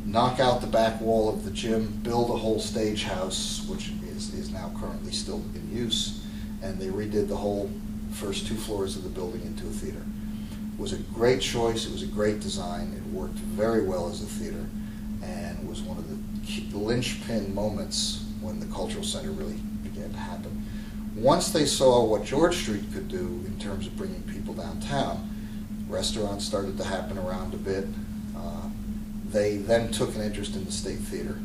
knock out the back wall of the gym, build a whole stage house, which is now currently still in use, and they redid the whole first 2 floors of the building into a theater. It was a great choice, it was a great design, it worked very well as a theater, and was one of the linchpin moments when the cultural center really began to happen. Once they saw what George Street could do in terms of bringing people downtown, restaurants started to happen around a bit. They then took an interest in the State Theater.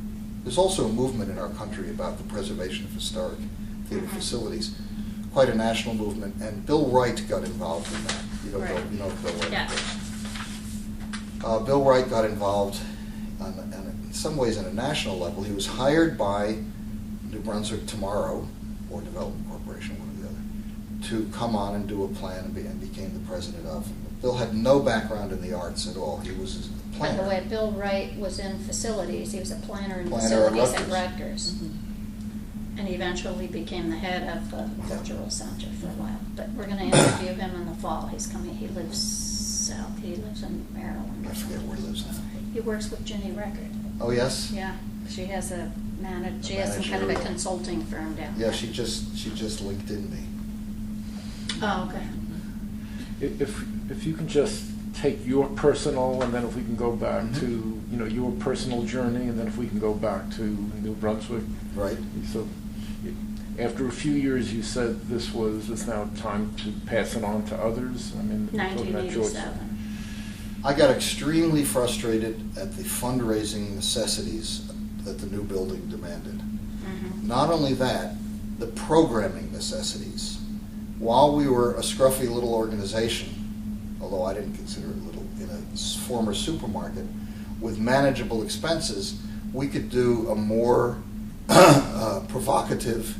There's also a movement in our country about the preservation of historic theater facilities, quite a national movement, and Bill Wright got involved in that. You know, Right. you know Bill Wright. Yeah. Bill Wright got involved in some ways on a national level. He was hired by New Brunswick Tomorrow, or Development Corporation, one or the other, to come on and do a plan and became the president of. Bill had no background in the arts at all. He was a By planner. the way, Bill Wright was in facilities. He was a planner in Planner at facilities at Rutgers. Rutgers. And he eventually became the head of the cultural center for a while. But we're going to interview him in the fall. He's coming. He lives south. He lives in Maryland. I forget where he lives now. He works with Ginny Record. Oh, yes? Yeah, she has some kind of a Manager. consulting firm down there. Yeah, she just LinkedIn'd me. Oh, okay. If you can just take your personal, and then if we can go back to your personal journey, and then if we can go back to New Brunswick. Right. So after a few years, you said it's now time to pass it on to others. I mean, we're talking about George. 1987. I got extremely frustrated at the fundraising necessities that the new building demanded. Not only that, the programming necessities. While we were a scruffy little organization, although I didn't consider it little, in a former supermarket, with manageable expenses, we could do a more provocative,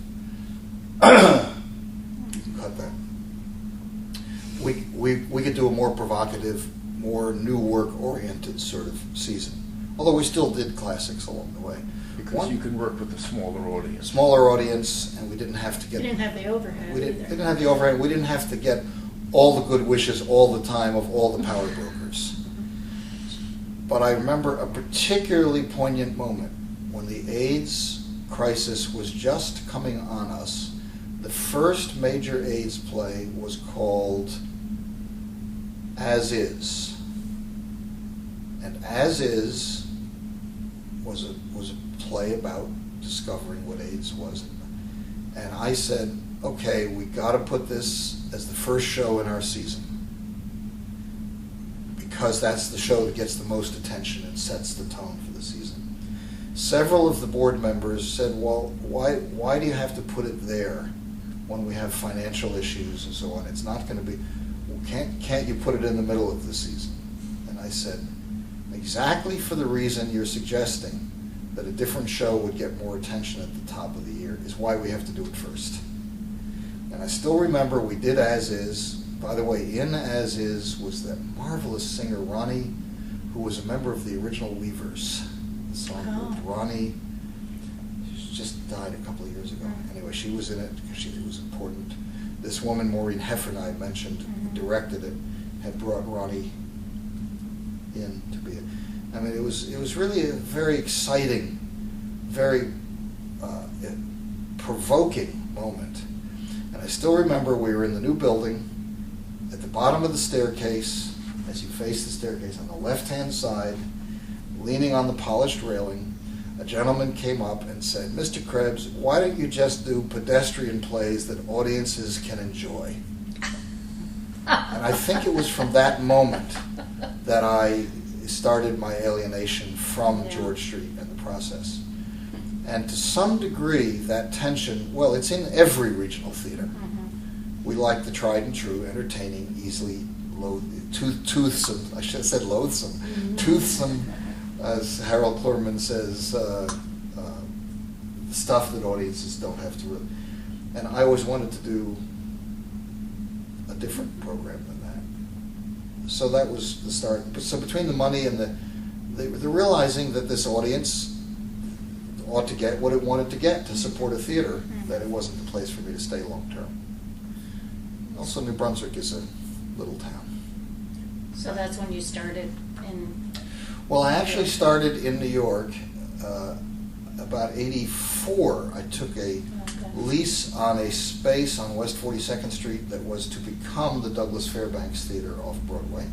you can cut that. We could do a more provocative, more new work-oriented sort of season. Although we still did classics along the way. Because you can work with a smaller audience. Smaller audience, and we didn't have to get... You didn't have the overhead We either. didn't have the overhead. We didn't have to get all the good wishes all the time of all the power brokers. But I remember a particularly poignant moment when the AIDS crisis was just coming on us. The first major AIDS play was called As Is. And As Is was a play about discovering what AIDS was. And I said, okay, we got to put this as the first show in our season, because that's the show that gets the most attention and sets the tone for the season. Several of the board members said, well, why do you have to put it there when we have financial issues and so on? It's not going to be, well, can't you put it in the middle of the season? And I said, exactly for the reason you're suggesting, that a different show would get more attention at the top of the year, is why we have to do it first. And I still remember we did As Is. By the way, in As Is was that marvelous singer Ronnie, who was a member of the original Weavers. The song group. Ronnie, she just died a couple of years ago. Anyway, she was in it because she was important. This woman, Maureen Heffernan, I mentioned, who directed it, had brought Ronnie in to be it. I mean, it was really a very exciting, very provoking moment. And I still remember we were in the new building at the the bottom of the staircase, as you face the staircase on the left-hand side, leaning on the polished railing, a gentleman came up and said, "Mr. Krebs, why don't you just do pedestrian plays that audiences can enjoy?" And I think it was from that moment that I started my alienation from George Street and the process. And to some degree, that tension, well, it's in every regional theater. We like the tried and true, entertaining, easily toothsome, I should have said loathsome, toothsome, as Harold Clurman says, stuff that audiences don't have to really. And I always wanted to do a different program than that. So that was the start. So between the money and the realizing that this audience ought to get what it wanted to get to support a theater, that it wasn't the place for me to stay long term. Also, New Brunswick is a little town. So that's when you started in... Well, I actually started in New York about 84. I took a lease on a space on West 42nd Street that was to become the Douglas Fairbanks Theater off Broadway,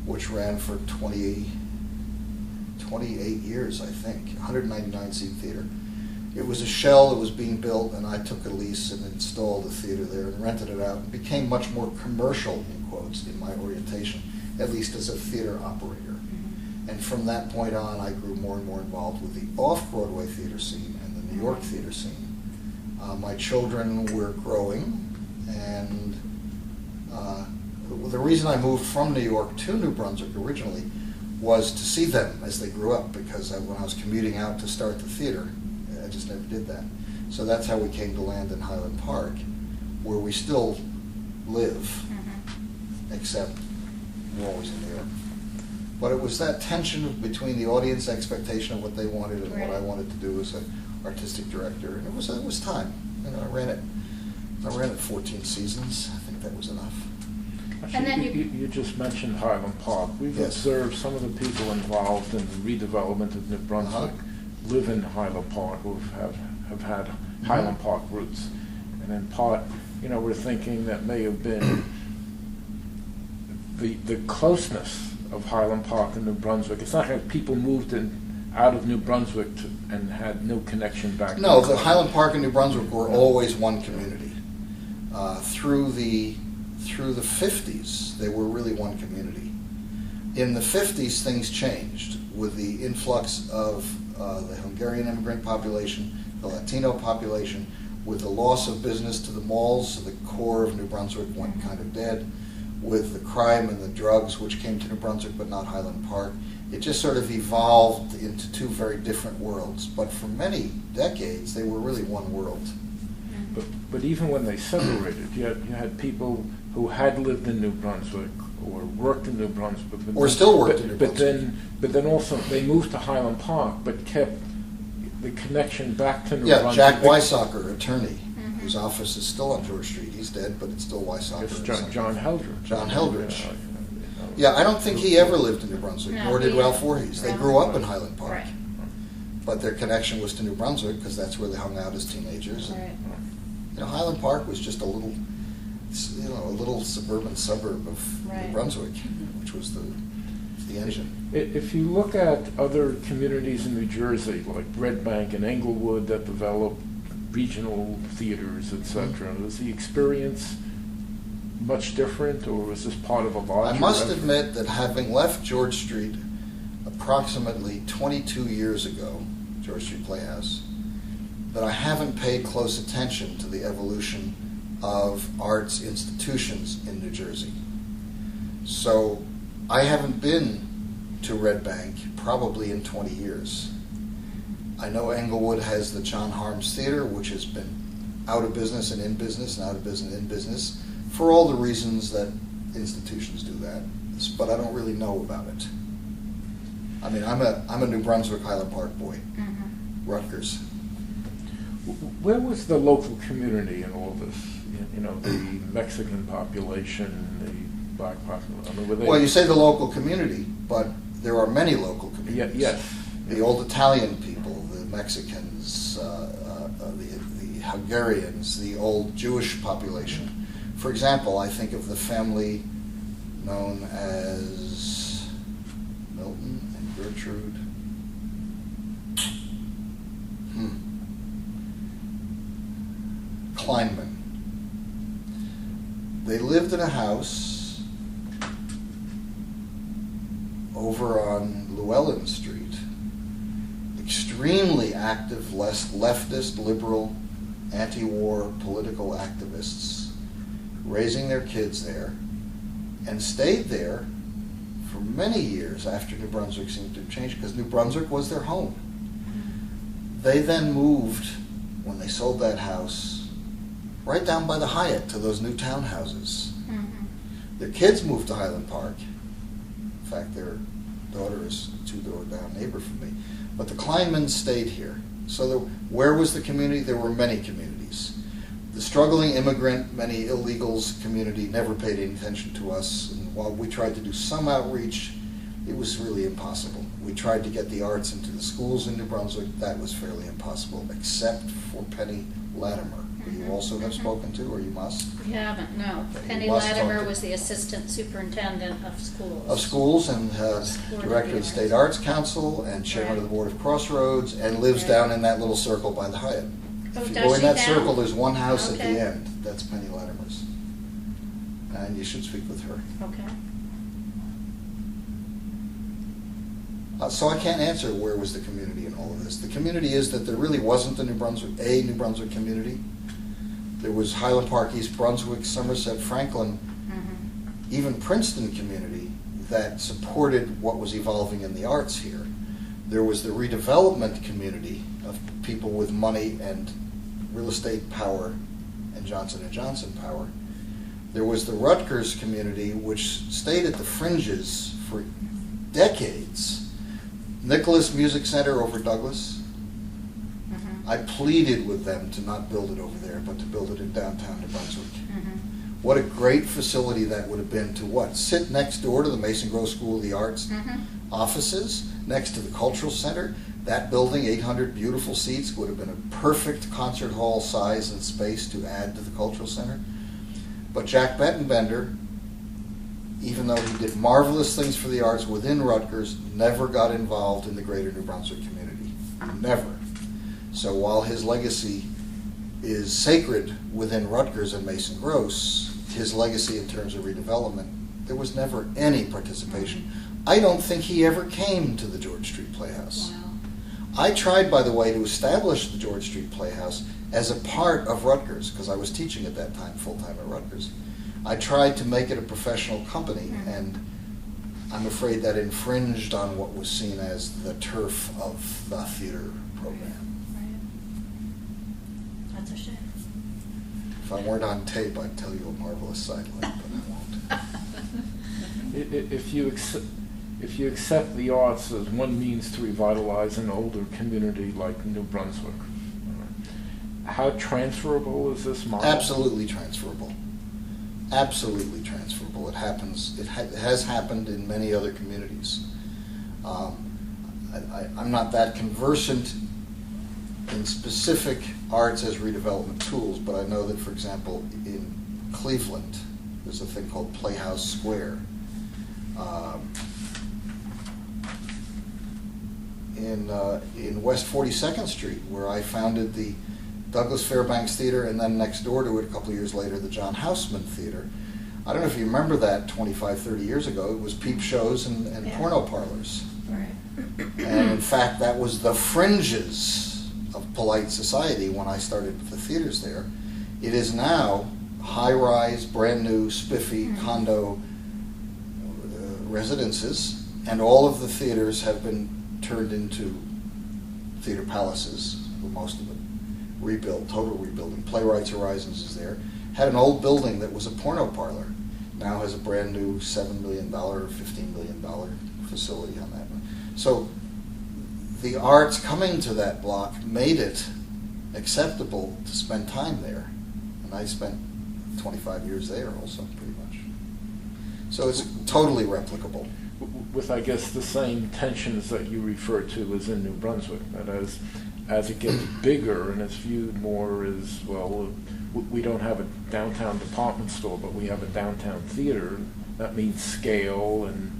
which ran for 28 years, I think, 199-seat theater. It was a shell that was being built, and I took a lease and installed a theater there and rented it out. It became much more commercial, in quotes, in my orientation, at least as a theater operator. And from that point on, I grew more and more involved with the off-Broadway theater scene and the New York theater scene. My children were growing, and the reason I moved from New York to New Brunswick originally was to see them as they grew up, because when I was commuting out to start the theater, I just never did that. So that's how we came to land in Highland Park, where we still live, except we're always in New York. But it was that tension between the audience expectation of what they wanted and what I wanted to do as an artistic director, and it was time. You know, I ran it 14 seasons. I think that was enough. Actually, And then you just mentioned Highland Park. We've observed some of the people involved in the redevelopment of New Brunswick live in Highland Park, who have had Highland Park roots. And in part, we're thinking that may have been the closeness of Highland Park and New Brunswick. It's not like people moved out of New Brunswick and had no connection back. No, the Highland Park and New Brunswick were always one community. Through the 50s, they were really one community. In the 50s, things changed with the influx of the Hungarian immigrant population, the Latino population, with the loss of business to the malls. So the core of New Brunswick went kind of dead. With the crime and the drugs, which came to New Brunswick but not Highland Park, it just sort of evolved into two very different worlds. But for many decades, they were really one world. But even when they separated, you had people who had lived in New Brunswick or worked in New Brunswick, Or still worked in New Brunswick. But then also they moved to Highland Park, but kept the connection back to New Brunswick. Jack Weissacher, attorney, whose office is still on George Street. He's dead, but it's still Weissacher. It's John Heldrich. John Heldrich. Yeah, I don't think he ever lived in New Brunswick, nor did Ralph Voorhees. They grew up in Highland Park. Right. But their connection was to New Brunswick, because that's where they hung out as teenagers. And, Highland Park was just a little suburban suburb of New Brunswick, which was the engine. If you look at other communities in New Jersey, like Red Bank and Englewood, that developed regional theaters, etc., was the experience much different, or was this part of a larger I must effort? admit that having left George Street approximately 22 years ago, George Street Playhouse, that I haven't paid close attention to the evolution of arts institutions in New Jersey. So I haven't been to Red Bank probably in 20 years. I know Englewood has the John Harms Theater, which has been out of business and in business, and out of business and in business, for all the reasons that institutions do that. But I don't really know about it. I mean, I'm a New Brunswick Highland Park boy, Rutgers. Where was the local community in all this? The Mexican population, the black population. Well, you say the local community, but there are many local communities. Yes. The old Italian people, the Mexicans, the Hungarians, the old Jewish population. For example, I think of the family known as Milton and Gertrude. Kleinman. They lived in a house over on Llewellyn Street. Extremely active leftist, liberal, anti-war political activists, raising their kids there, and stayed there for many years after New Brunswick seemed to have changed, because New Brunswick was their home. They then moved, when they sold that house, right down by the Hyatt to those new townhouses. Their kids moved to Highland Park. In fact, their daughter is a two-door down neighbor from me. But the Kleinmans stayed here. So where was the community? There were many communities. The struggling immigrant, many illegals community never paid any attention to us. And while we tried to do some outreach, it was really impossible. We tried to get the arts into the schools in New Brunswick. That was fairly impossible, except for Penny Latimer, who you also have spoken to, or you must. We haven't, no. Okay, Penny you must talk Latimer to- was the assistant superintendent of schools. Of schools, and Board of director of the State Arts Council, and chairman of the Board of Crossroads, and lives Right. down in that little circle by the Hyatt. Oh, If you does go in she that now? circle, there's one house at Okay. the end. That's Penny Latimer's. And you should speak with her. Okay. So I can't answer where was the community in all of this. The community is that there really wasn't a New Brunswick community. There was Highland Park, East Brunswick, Somerset, Franklin, even Princeton community that supported what was evolving in the arts here. There was the redevelopment community of people with money and real estate power and Johnson & Johnson power. There was the Rutgers community, which stayed at the fringes for decades. Nicholas Music Center over Douglas. I pleaded with them to not build it over there, but to build it in downtown New Brunswick. What a great facility that would have been to what? Sit next door to the Mason Grove School of the Arts offices, next to the Cultural Center. That building, 800 beautiful seats, would have been a perfect concert hall size and space to add to the Cultural Center. But Jack Bettenbender, even though he did marvelous things for the arts within Rutgers, never got involved in the greater New Brunswick community. Never. So while his legacy is sacred within Rutgers and Mason Gross, his legacy in terms of redevelopment, there was never any participation. I don't think he ever came to the George Street Playhouse. Wow. I tried, by the way, to establish the George Street Playhouse as a part of Rutgers, because I was teaching at that time full-time at Rutgers. I tried to make it a professional company, and I'm afraid that infringed on what was seen as the turf of the theater program. That's a shame. If I weren't on tape, I'd tell you a marvelous sidelight, but I won't. If you accept the arts as one means to revitalize an older community like New Brunswick, how transferable is this model? Absolutely transferable. Absolutely transferable. It happens. It has happened in many other communities. I'm not that conversant in specific arts as redevelopment tools, but I know that, for example, in Cleveland, there's a thing called Playhouse Square. In West 42nd Street, where I founded the Douglas Fairbanks Theater, and then next door to it a couple of years later, the John Houseman Theater. I don't know if you remember that 25, 30 years ago. It was peep shows and porno parlors. Right. And in fact, that was the fringes of polite society when I started the theaters there. It is now high-rise, brand-new, spiffy condo residences, and all of the theaters have been turned into theater palaces, most of them. Rebuilt, total rebuilding. Playwrights Horizons is there. Had an old building that was a porno parlor. Now has a brand new $7 million, $15 million facility on that one. So the arts coming to that block made it acceptable to spend time there. And I spent 25 years there also, pretty much. So it's totally replicable. With, I guess, the same tensions that you refer to as in New Brunswick, that as it gets bigger and it's viewed more as, well, we don't have a downtown department store, but we have a downtown theater. that means scale and,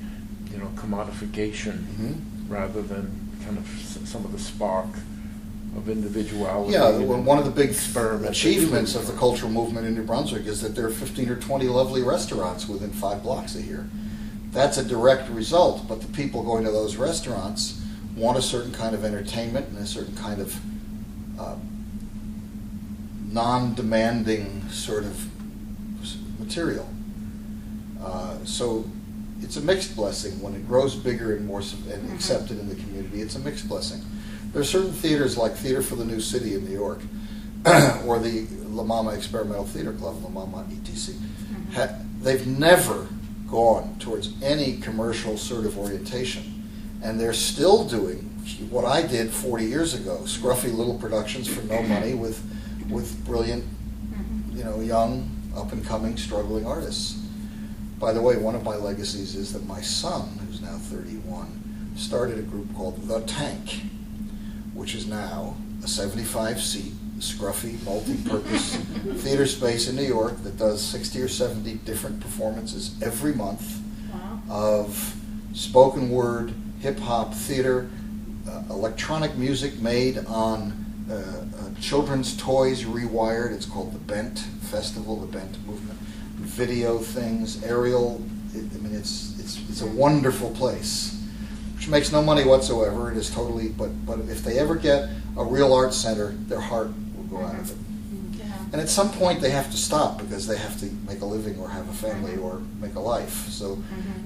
commodification rather than kind of some of the spark of individuality. Yeah, one of the big experiments achievements of the cultural movement in New Brunswick is that there are 15 or 20 lovely restaurants within 5 blocks of here. That's a direct result, but the people going to those restaurants want a certain kind of entertainment and a certain kind of non-demanding sort of material. So it's a mixed blessing. When it grows bigger and more and accepted in the community, it's a mixed blessing. There are certain theaters like Theater for the New City in New York, or the La Mama Experimental Theater Club, La Mama ETC. They've never gone towards any commercial sort of orientation, and they're still doing what I did 40 years ago, scruffy little productions for no money with brilliant, young, up-and-coming, struggling artists. By the way, one of my legacies is that my son, who's now 31, started a group called The Tank, which is now a 75-seat, scruffy, multi-purpose theater space in New York that does 60 or 70 different performances every month of spoken word, hip-hop, theater, electronic music made on children's toys rewired. It's called the Bent Festival, the Bent Movement. Video things, aerial. It's a wonderful place, which makes no money whatsoever. It is totally. But if they ever get a real art center, their heart will go out of it. Yeah. And at some point, they have to stop because they have to make a living or have a family or make a life. So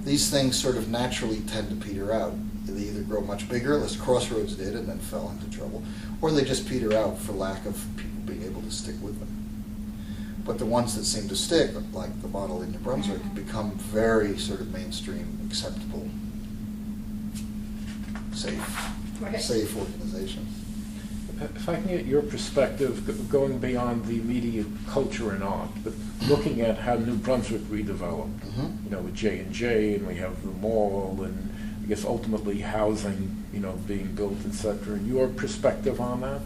these things sort of naturally tend to peter out. They either grow much bigger, as Crossroads did, and then fell into trouble, or they just peter out for lack of people being able to stick with them. But the ones that seem to stick, like the model in New Brunswick, become very sort of mainstream, acceptable, safe organization. If I can get your perspective, going beyond the immediate culture and art, but looking at how New Brunswick redeveloped, with J&J, and we have the mall, and I guess ultimately housing, being built, etc. Your perspective on that?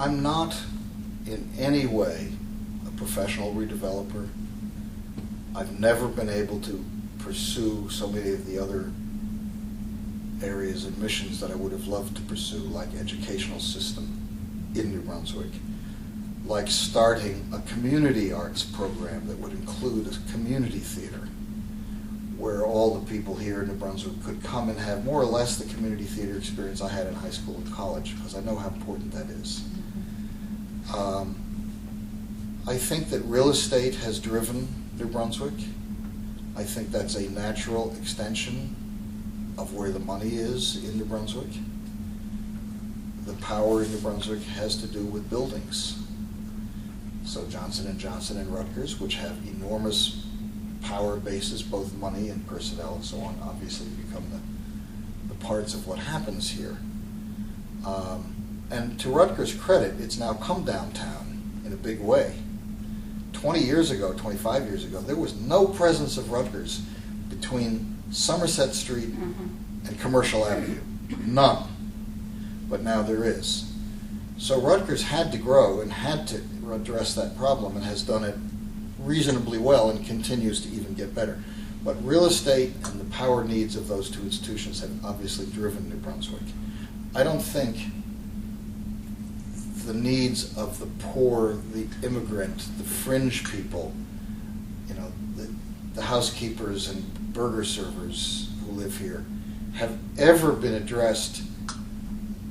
I'm not in any way a professional redeveloper. I've never been able to pursue so many of the other areas and missions that I would have loved to pursue, like educational system in New Brunswick, like starting a community arts program that would include a community theater where all the people here in New Brunswick could come and have more or less the community theater experience I had in high school and college, because I know how important that is. I think that real estate has driven New Brunswick. I think that's a natural extension of where the money is in New Brunswick. The power in New Brunswick has to do with buildings. So Johnson & Johnson and Rutgers, which have enormous power bases, both money and personnel and so on, obviously become the parts of what happens here. And to Rutgers' credit, it's now come downtown in a big way. 20 years ago, 25 years ago, there was no presence of Rutgers between Somerset Street and Commercial Avenue. None. But now there is. So Rutgers had to grow and had to address that problem, and has done it reasonably well and continues to even get better. But real estate and the power needs of those two institutions have obviously driven New Brunswick. I don't think the needs of the poor, the immigrant, the fringe people, the housekeepers and burger servers who live here, have ever been addressed,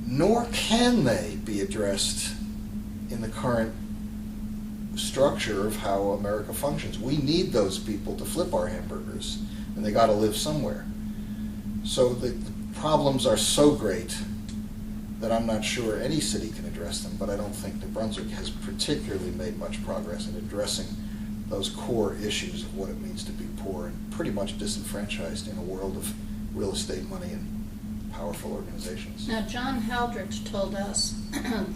nor can they be addressed in the current structure of how America functions. We need those people to flip our hamburgers, and they got to live somewhere. So the problems are so great that I'm not sure any city can address them, but I don't think New Brunswick has particularly made much progress in addressing those core issues of what it means to be poor and pretty much disenfranchised in a world of real estate money and powerful organizations. Now, John Heldrich told us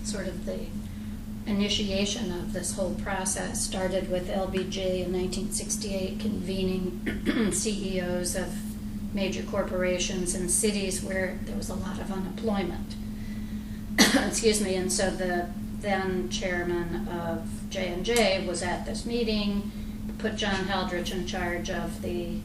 sort of the initiation of this whole process started with LBJ in 1968 convening CEOs of major corporations in cities where there was a lot of unemployment. Excuse me, and so the then chairman of J&J, was at this meeting, put John Heldrich in charge of the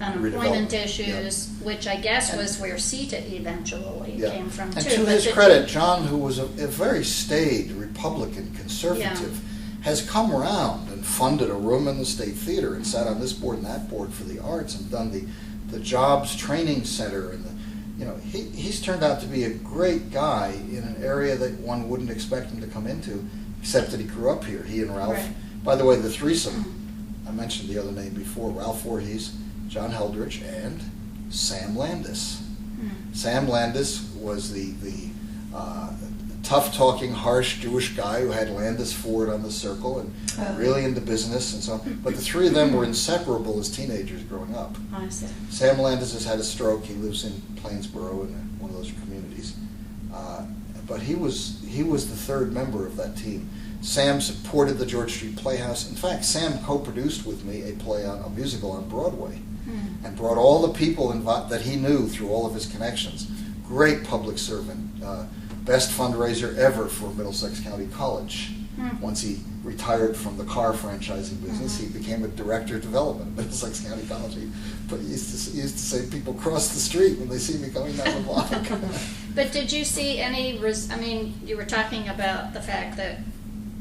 unemployment Redevelopment, issues, which I guess was where CETA eventually came from and too. to But his did credit, you- John, who was a very staid Republican conservative, has come around and funded a room in the State Theater and sat on this board and that board for the arts and done the Jobs Training Center and he's turned out to be a great guy in an area that one wouldn't expect him to come into, except that he grew up here. He and Ralph. Right. By the way, the threesome, I mentioned the other name before, Ralph Voorhees, John Heldrich, and Sam Landis. Sam Landis was the tough-talking, harsh Jewish guy who had Landis Ford on the circle and really into business and so on. But the three of them were inseparable as teenagers growing up. I see. Sam Landis has had a stroke. He lives in Plainsboro in one of those communities. But he was the third member of that team. Sam supported the George Street Playhouse. In fact, Sam co-produced with me a musical on Broadway, and brought all the people that he knew through all of his connections. Great public servant. Best fundraiser ever for Middlesex County College. Once he retired from the car franchising business, he became a director of development at Middlesex County College. But he used to say people cross the street when they see me coming down the block. But did you see any, you were talking about the fact that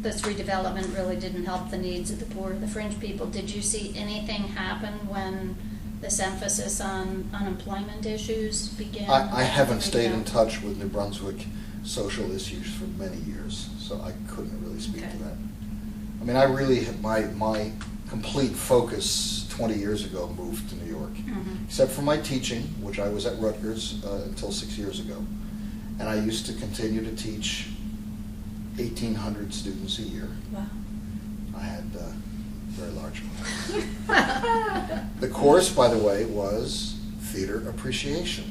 this redevelopment really didn't help the needs of the poor, the fringe people. Did you see anything happen when this emphasis on unemployment issues began? I haven't stayed in touch with New Brunswick social issues for many years, so I couldn't really speak to that. I mean, I really had my complete focus 20 years ago moved to New York, except for my teaching, which I was at Rutgers until 6 years ago. And I used to continue to teach 1,800 students a year. Wow. I had a very large one. The course, by the way, was theater appreciation,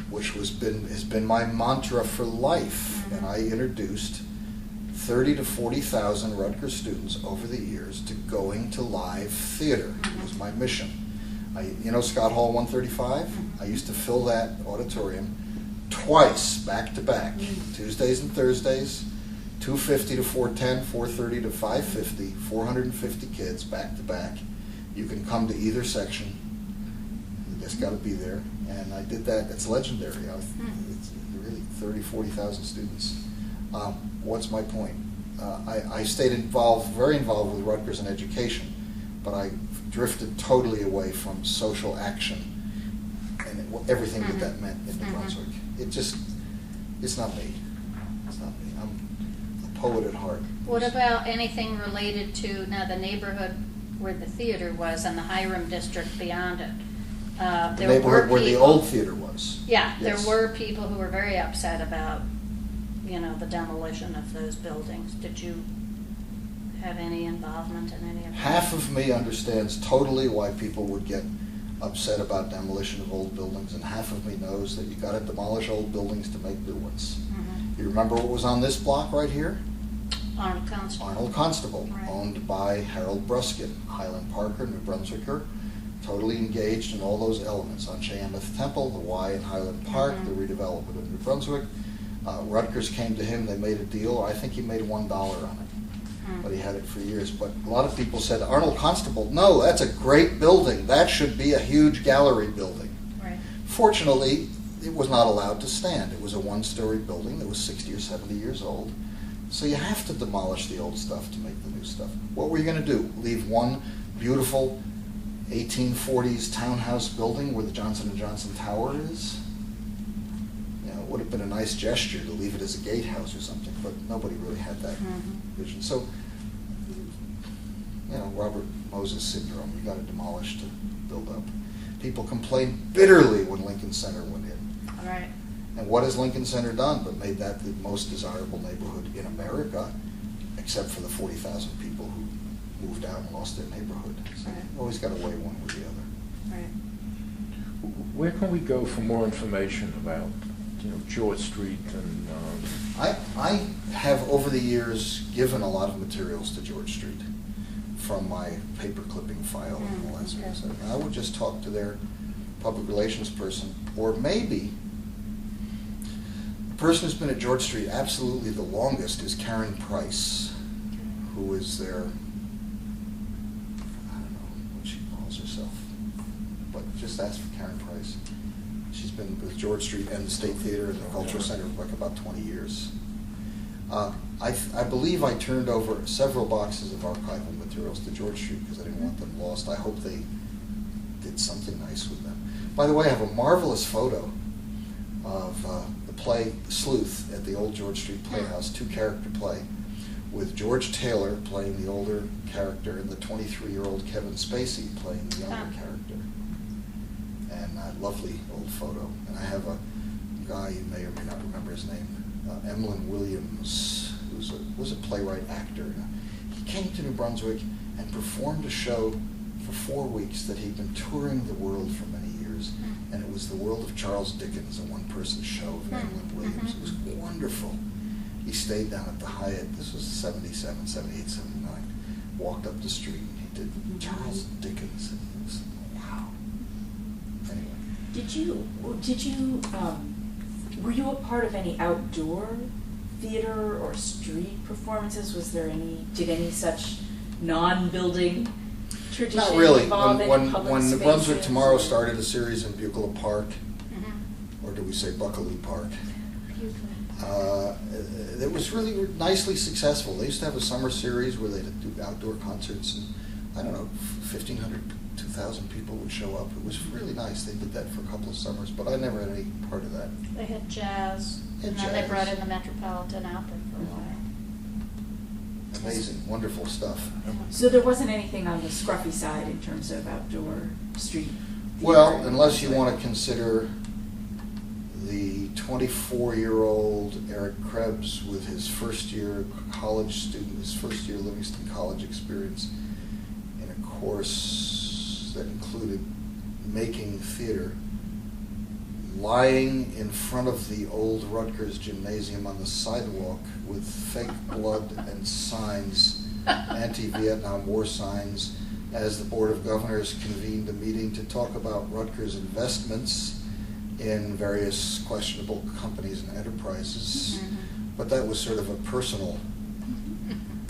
which has been my mantra for life. And I introduced 30 to 40,000 Rutgers students over the years to going to live theater. It was my mission. Scott Hall 135? I used to fill that auditorium twice, back to back, Tuesdays and Thursdays, 250 to 410, 430 to 550, 450 kids back to back. You can come to either section. You just got to be there. And I did that. It's legendary. It's really 30, 40,000 students. What's my point? I stayed very involved with Rutgers in education, but I drifted totally away from social action and everything that meant in New Brunswick. It's not me. It's not me. I'm a poet at heart. What about anything related to, now, the neighborhood where the theater was and the Hiram district beyond it? The neighborhood where the old theater was. Yeah, Yes. there were people who were very upset about, the demolition of those buildings. Did you have any involvement in any of that? Half of me understands totally why people would get upset about demolition of old buildings, and half of me knows that you got to demolish old buildings to make new ones. You remember what was on this block right here? Arnold Constable. Arnold Constable, Right. owned by Harold Bruskin, Highland Parker, New Brunswicker, totally engaged in all those elements. On Cheamouth Temple, the Y in Highland Park, the redevelopment of New Brunswick. Rutgers came to him, they made a deal. I think he made $1 on it, but he had it for years. But a lot of people said, Arnold Constable, no, that's a great building. That should be a huge gallery building. Right. Fortunately, it was not allowed to stand. It was a one-story building that was 60 or 70 years old. So you have to demolish the old stuff to make the new stuff. What were you going to do? Leave one beautiful 1840s townhouse building where the Johnson & Johnson Tower is? It would have been a nice gesture to leave it as a gatehouse or something, but nobody really had that vision. So, Robert Moses syndrome, you got to demolish to build up. People complained bitterly when Lincoln Center went in. All right. And what has Lincoln Center done but made that the most desirable neighborhood in America, except for the 40,000 people who moved out and lost their neighborhood. So you always got to weigh one with the other. Right. Where can we go for more information about, George Street and? I have over the years given a lot of materials to George Street from my paper clipping file and all that sort of stuff. I would just talk to their public relations person, or maybe person who's been at George Street absolutely the longest is Karen Price, who is their, I don't know what she calls herself, but just ask for Karen Price. She's been with George Street and the State Theater and the Cultural Center for like about 20 years. I believe I turned over several boxes of archival materials to George Street because I didn't want them lost. I hope they did something nice with them. By the way, I have a marvelous photo of the play Sleuth at the old George Street Playhouse, 2-character play, with George Taylor playing the older character and the 23-year-old Kevin Spacey playing the younger character. And a lovely old photo. And I have a guy, you may or may not remember his name, Emlyn Williams, who was a playwright actor. He came to New Brunswick and performed a show for 4 weeks that he'd been touring the world for many years. And it was The World of Charles Dickens, a one-person show of Emlyn Williams. It was wonderful. He stayed down at the Hyatt. This was 77, 78, 79. Walked up the street and he did Charles Dickens. And it was, wow. Anyway. Were you a part of any outdoor theater or street performances? Did any such non-building tradition Not really. involve any public When the spaces? Brunswick Tomorrow started a series in Bucla Park, or do we say Buckaloo Park? It was really nicely successful. They used to have a summer series where they'd do outdoor concerts, and I don't know, 1,500, 2,000 people would show up. It was really nice. They did that for a couple of summers, but I never had any part of that. They had jazz, and then they brought in the Metropolitan Opera for a while. Amazing, wonderful stuff. So there wasn't anything on the scruffy side in terms of outdoor street theater? Well, unless you want to consider the 24-year-old Eric Krebs with his first-year college student, his first-year Livingston College experience in a course that included making theater, lying in front of the old Rutgers gymnasium on the sidewalk with fake blood and signs, anti-Vietnam War signs, as the Board of Governors convened a meeting to talk about Rutgers' investments in various questionable companies and enterprises. But that was sort of a personal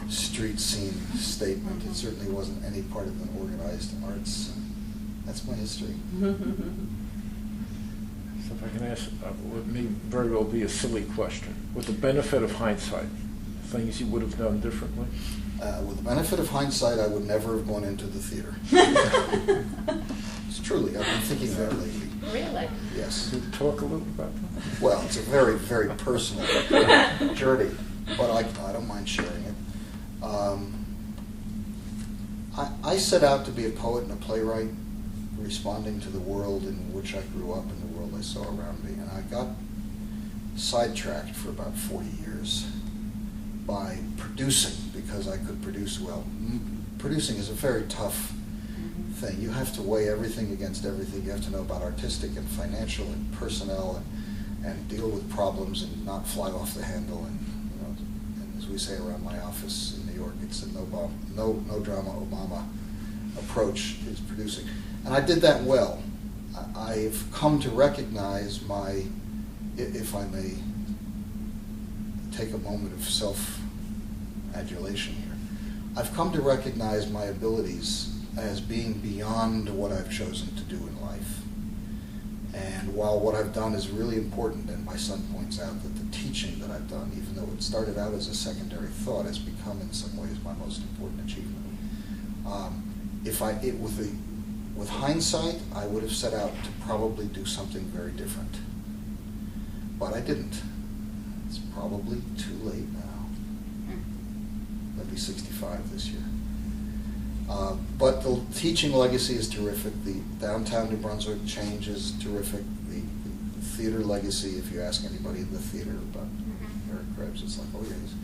street scene statement. It certainly wasn't any part of an organized arts. That's my history. So if I can ask, what may very well be a silly question. With the benefit of hindsight, things you would have done differently? With the benefit of hindsight, I would never have gone into the theater. It's truly, I've been thinking that lately. Really? Yes. Could you talk a little about that? Well, it's a very, very personal journey, but I don't mind sharing it. I set out to be a poet and a playwright, responding to the world in which I grew up and the world I saw around me. And I got sidetracked for about 40 years by producing, because I could produce well. Producing is a very tough thing. You have to weigh everything against everything. You have to know about artistic and financial and personnel and deal with problems and not fly off the handle. And, you know, and as we say around my office in New York, it's a no drama Obama approach is producing. And I did that well. I've come to recognize my, if I may take a moment of self-adulation here, I've come to recognize my abilities as being beyond what I've chosen to do in life. And while what I've done is really important, and my son points out that the teaching that I've done, even though it started out as a secondary thought, has become in some ways my most important achievement. With hindsight, I would have set out to probably do something very different. But I didn't. It's probably too late now. I'll be 65 this year. But the teaching legacy is terrific. The downtown New Brunswick change is terrific. The theater legacy, if you ask anybody in the theater about Eric Krebs, it's like, oh yes.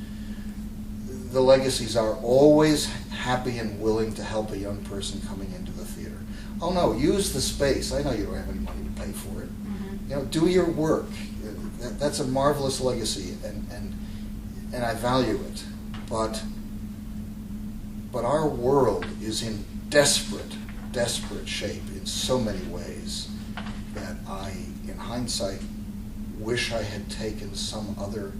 The legacies are always happy and willing to help a young person coming into the theater. Oh no, use the space. I know you don't have any money to pay for it. You know, do your work. That's a marvelous legacy, and I value it. But our world is in desperate shape in so many ways that I, in hindsight, wish I had taken some other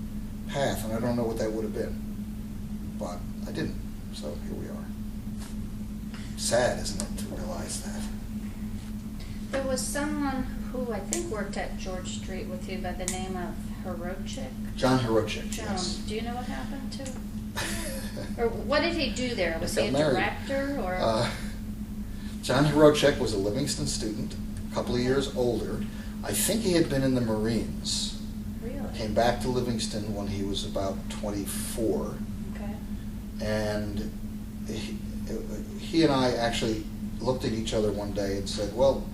path, and I don't know what that would have been, but I didn't, so here we are. Sad, isn't it, to realize that? There was someone who I think worked at George Street with you by the name of Heldrich. John Heldrich, John, yes. do you know what happened to? Or what did he do there? Was he a Got married. director or? John Heldrich was a Livingston student, a couple of years older. I think he had been in the Marines. Really? Came back to Livingston when he was about 24. Okay. And he and I actually looked at each other one day and said, well,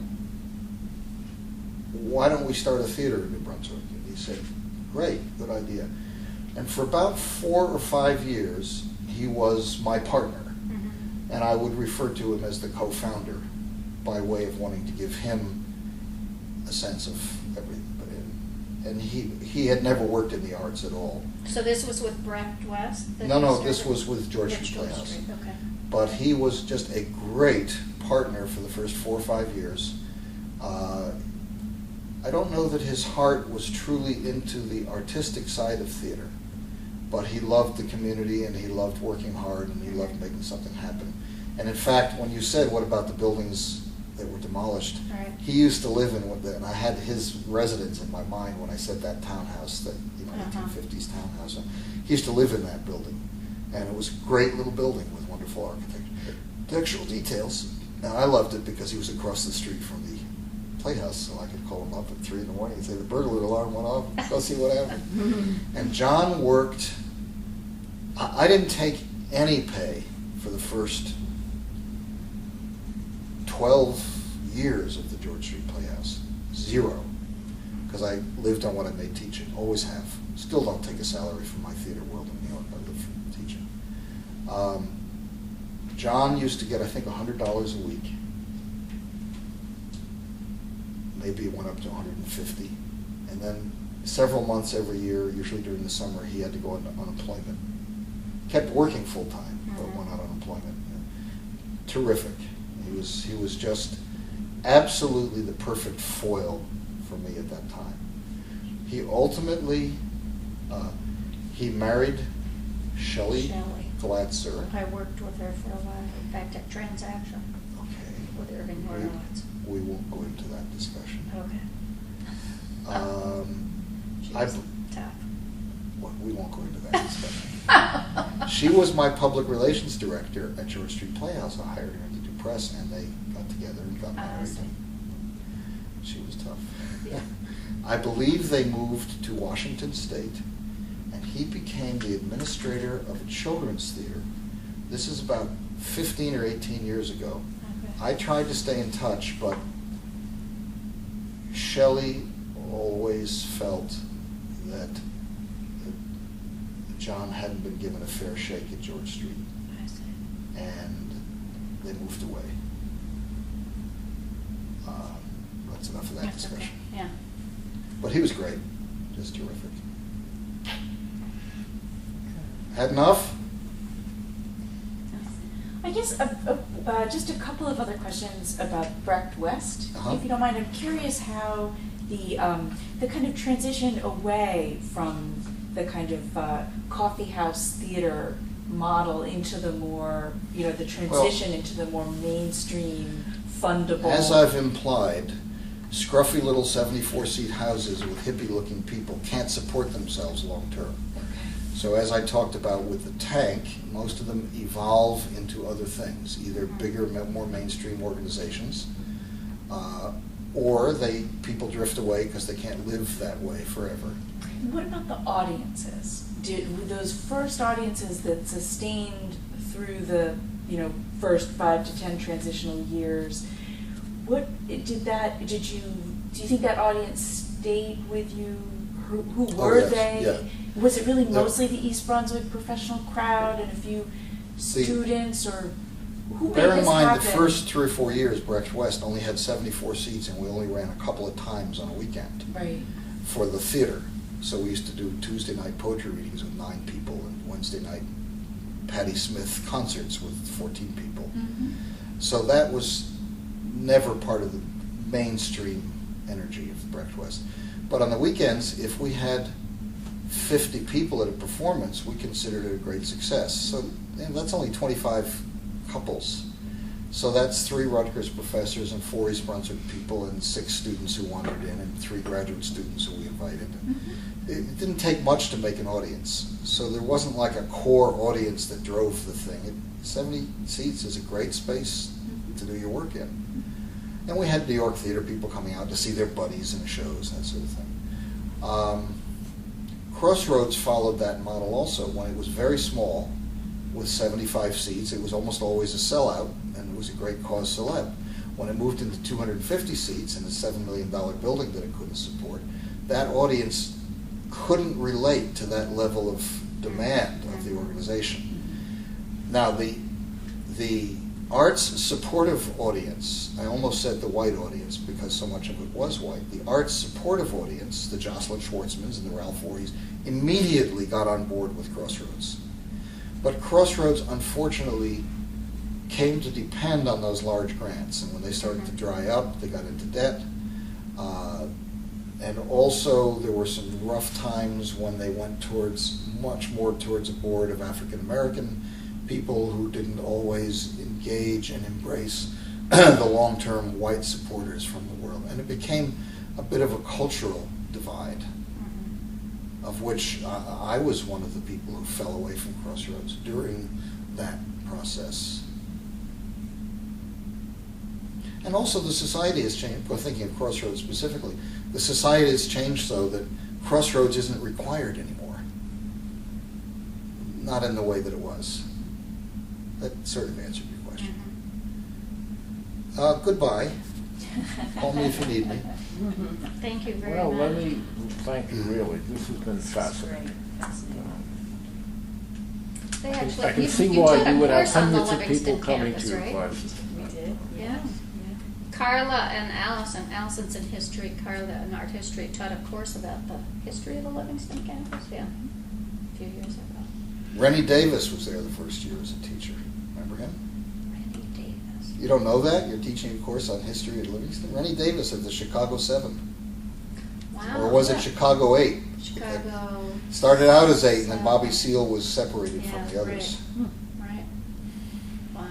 why don't we start a theater in New Brunswick? And he said, great, good idea. And for about 4 or 5 years, he was my partner. Mm-hmm. And I would refer to him as the co-founder by way of wanting to give him a sense of everything. And he had never worked in the arts at all. So this was with Brecht West? that No, you no, started? this was with George Street George Playhouse. Street, okay. But he was just a great partner for the first 4 or 5 years. I don't know that his heart was truly into the artistic side of theater, but he loved the community and he loved working hard and he loved making something happen. And in fact, when you said, what about the buildings that were demolished, Right. he used to live in one, and I had his residence in my mind when I said that townhouse, that 1850s townhouse. He used to live in that building, and it was a great little building with wonderful architectural details. And I loved it because he was across the street from the Playhouse, so I could call him up at 3 in the morning and say, the burglar alarm went off, go see what happened. And John worked, I didn't take any pay for the first 12 years of the George Street Playhouse. 0. Because I lived on what I made teaching, always have. Still don't take a salary from my theater world in New York, I live from teaching. John used to get, I think, $100 a week. Maybe it went up to 150. And then several months every year, usually during the summer, he had to go into unemployment. Kept working full time, but went on unemployment. Terrific. He was just absolutely the perfect foil for me at that time. He ultimately, he married Shelley Glatzer. I worked with her for a while, in fact, at Transaction Okay. with Irving Horowitz. We won't go into that discussion. Okay. She I was b- tough. Well, we won't go into that discussion. She was my public relations director at George Street Playhouse. I hired her to do press, and they got together and got married. see. She was tough. Yeah. I believe they moved to Washington State, and he became the administrator of a children's theater. This is about 15 or 18 years ago. Okay. I tried to stay in touch, but Shelley always felt that John hadn't been given a fair shake at George Street, I see. and they moved away. That's enough of that That's okay. discussion. Yeah. But he was great, just terrific. Had enough? I guess just a couple of other questions about Brecht West, Uh-huh. if you don't mind. I'm curious how the kind of transition away from the kind of coffee house theater model into the more, the transition into the more mainstream, fundable. As I've implied, scruffy little 74-seat houses with hippie-looking people can't support themselves long-term. So as I talked about with the tank, most of them evolve into other things, either bigger, more mainstream organizations, or people drift away because they can't live that way forever. What about the audiences? Were those first audiences that sustained through the first 5 to 10 transitional years? Do you think that audience stayed with you? Who were yes, they? yeah. Was it really mostly the East Brunswick professional crowd and a few students, or who made Bear in this mind, happen? the first 3 or 4 years, Brecht West only had 74 seats, and we only ran a couple of times on a weekend Right. for the theater. So we used to do Tuesday night poetry readings with 9 people, and Wednesday night Patti Smith concerts with 14 people. Mm-hmm. So that was never part of the mainstream energy of Brecht West. But on the weekends, if we had 50 people at a performance, we considered it a great success. So that's only 25 couples. So that's 3 Rutgers professors and 4 East Brunswick people and 6 students who wandered in and 3 graduate students who we invited. It didn't take much to make an audience. So there wasn't like a core audience that drove the thing. 70 seats is a great space to do your work in. And we had New York theater people coming out to see their buddies in the shows, that sort of thing. Crossroads followed that model also. When it was very small, with 75 seats, it was almost always a sellout, and it was a great cause celeb. When it moved into 250 seats in a $7 million building that it couldn't support, that audience couldn't relate to that level of demand of the organization. Now, the arts supportive audience, I almost said the white audience because so much of it was white, the arts supportive audience, the Jocelyn Schwartzmans and the Ralph Voorhees, immediately got on board with Crossroads. But Crossroads, unfortunately, came to depend on those large grants, and when they started to dry up, they got into debt. And also, there were some rough times when they went much more towards a board of African American people who didn't always engage and embrace the long-term white supporters from the world. And it became a bit of a cultural divide, of which I was one of the people who fell away from Crossroads during that process. And also the society has changed. Well, thinking of Crossroads specifically, the society has changed so that Crossroads isn't required anymore. Not in the way that it was. That sort of answered your question. Goodbye. Call me if you need me. Thank you very Well, much. let me thank you, really. This has been fascinating. They actually, I can you see taught why a you would have course on the hundreds of people Livingston coming campus, to your right? classes. We did. Yeah. Carla and Allison. Allison's in history, Carla in art history, taught a course about the history of the Livingston campus, a few years ago. Rennie Davis was there the first year as a teacher. Remember him? Rennie Davis. You don't know that? You're teaching a course on history at Livingston? Rennie Davis of the Chicago 7. Wow. Or was it Chicago 8? Chicago. Started out as 8, and then Bobby Seale was separated from the Yeah, others. right. Wow.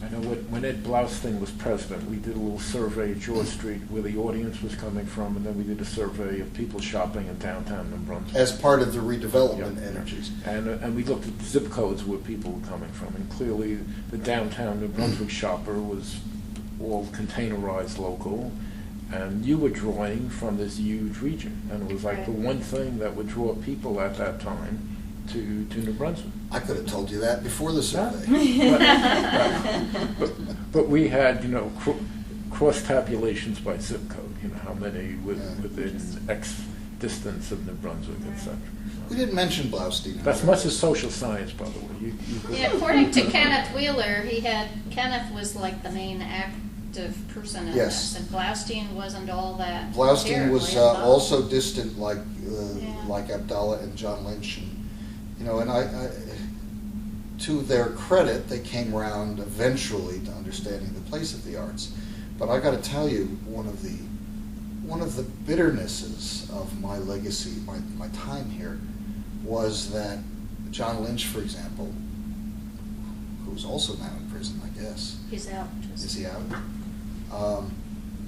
I know when Ed Blousting was president, we did a little survey at George Street where the audience was coming from, and then we did a survey of people shopping in downtown New Brunswick. As part of the redevelopment Yeah. energies. And we looked at the zip codes where people were coming from, and clearly the downtown New Brunswick shopper was all containerized local, and you were drawing from this huge region, and it was like the one thing that would draw people at that time to New Brunswick. I could have told you that before the survey. But we had, cross tabulations by zip code, how many within X distance of New Brunswick, etc. We didn't mention Blaustein. That's much as social science, by the way. Yeah, according to Kenneth Wheeler, Kenneth was like the main active person in Yes. this, and Blaustein wasn't all that. Blaustein was terribly involved. also distant, like Yeah. Abdalla and John Lynch, and I, to their credit, they came around eventually to understanding the place of the arts. But I got to tell you, one of the bitternesses of my legacy, my time here, was that John Lynch, for example, who's also now in prison, I guess. He's out. Is he out?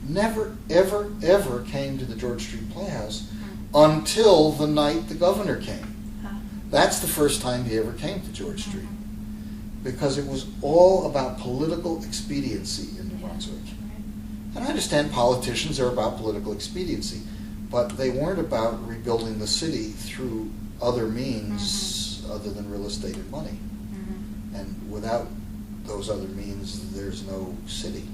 Never, ever, ever came to the George Street Playhouse until the night the governor came. That's the first time he ever came to George Street, because it was all about political expediency in New Brunswick. And I understand politicians are about political expediency, but they weren't about rebuilding the city through other means other than real estate and money. And without those other means, there's no city.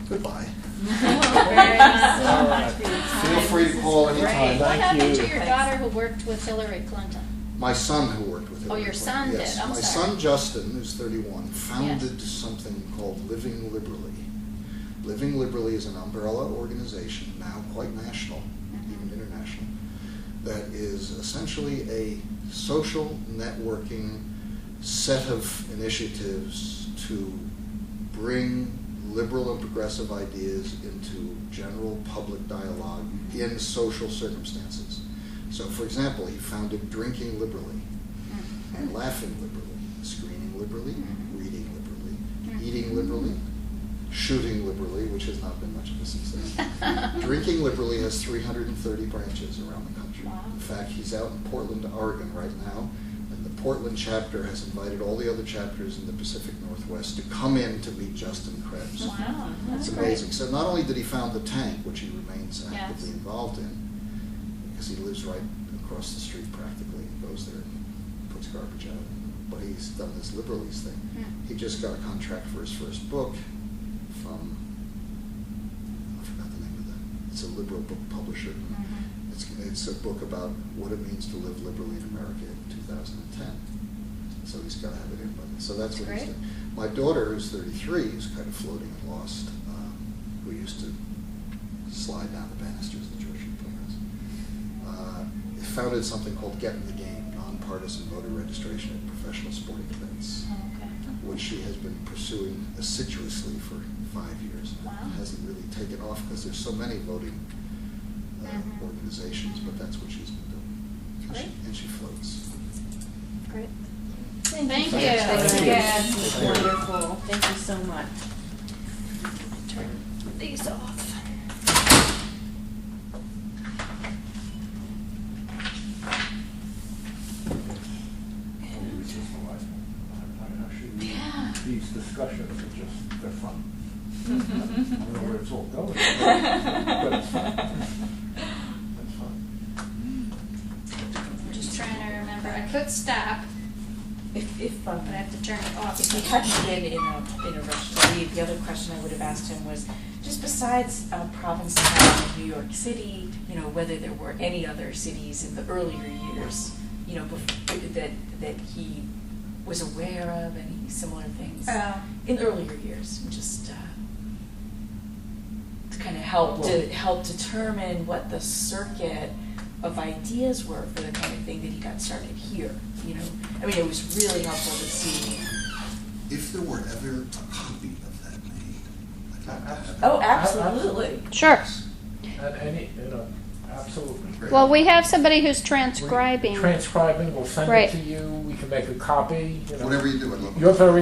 Goodbye. Very nice. so much for your time. Feel free to call This is anytime. great. What Thank happened you. to your daughter who worked with Hillary Clinton? My son who worked with him. Oh, your son did. Yes. I'm My sorry. son Justin, who's 31, founded something called Living Liberally. Living Liberally is an umbrella organization, now quite national, even international, that is essentially a social networking set of initiatives to bring liberal and progressive ideas into general public dialogue in social circumstances. So, for example, he founded drinking liberally, and laughing liberally, screening liberally, reading liberally, eating liberally, shooting liberally, which has not been much of a success. Drinking liberally has 330 branches around the country. Wow. In fact, he's out in Portland, Oregon right now, and the Portland chapter has invited all the other chapters in the Pacific Northwest to come in to meet Justin Krebs. Wow, that's It's great. amazing. So not only did he found the Tank, which he remains actively Yes. involved in, because he lives right across the street practically, and goes there and puts garbage out, but he's done this liberalese thing. He just got a contract for his first book from, I forgot the name of that. It's a liberal book publisher. It's a book about what it means to live liberally in America in 2010. So he's got to have it in by then. So that's what he's Great. doing. My daughter, who's 33, who's kind of floating and lost, who used to slide down the banisters of the George Street Playhouse, founded something called Get in the Game, nonpartisan voter registration at professional sporting events, which she has been pursuing assiduously for 5 years. Wow. It hasn't really taken off because there's so many voting organizations, but that's what she's been doing. Great. And she floats. Great. Thank Thank you. you. Thanks Thank again. you. It's wonderful. Thank you so much. Turn these off. Actually, these discussions are just, they're fun. I don't know where it's all going, but it's fun. It's fun. I'm just trying to remember. I could stop, If but I have to turn it off. If he hadn't been in a rush to leave, the other question I would have asked him was, just besides Provincetown and New York City, whether there were any other cities in the earlier years, that he was aware of, any similar things in earlier years, just to kind of help determine what the circuit of ideas were for the kind of thing that he got started here. I mean, it was really helpful to see. If there were ever a copy of that made, I'd like to have it. Oh, absolutely. Sure. And any, absolutely. Well, we have somebody who's transcribing. Transcribing, we'll send Right. it to you, we can make a copy. Whatever you do, I'd love it. You're very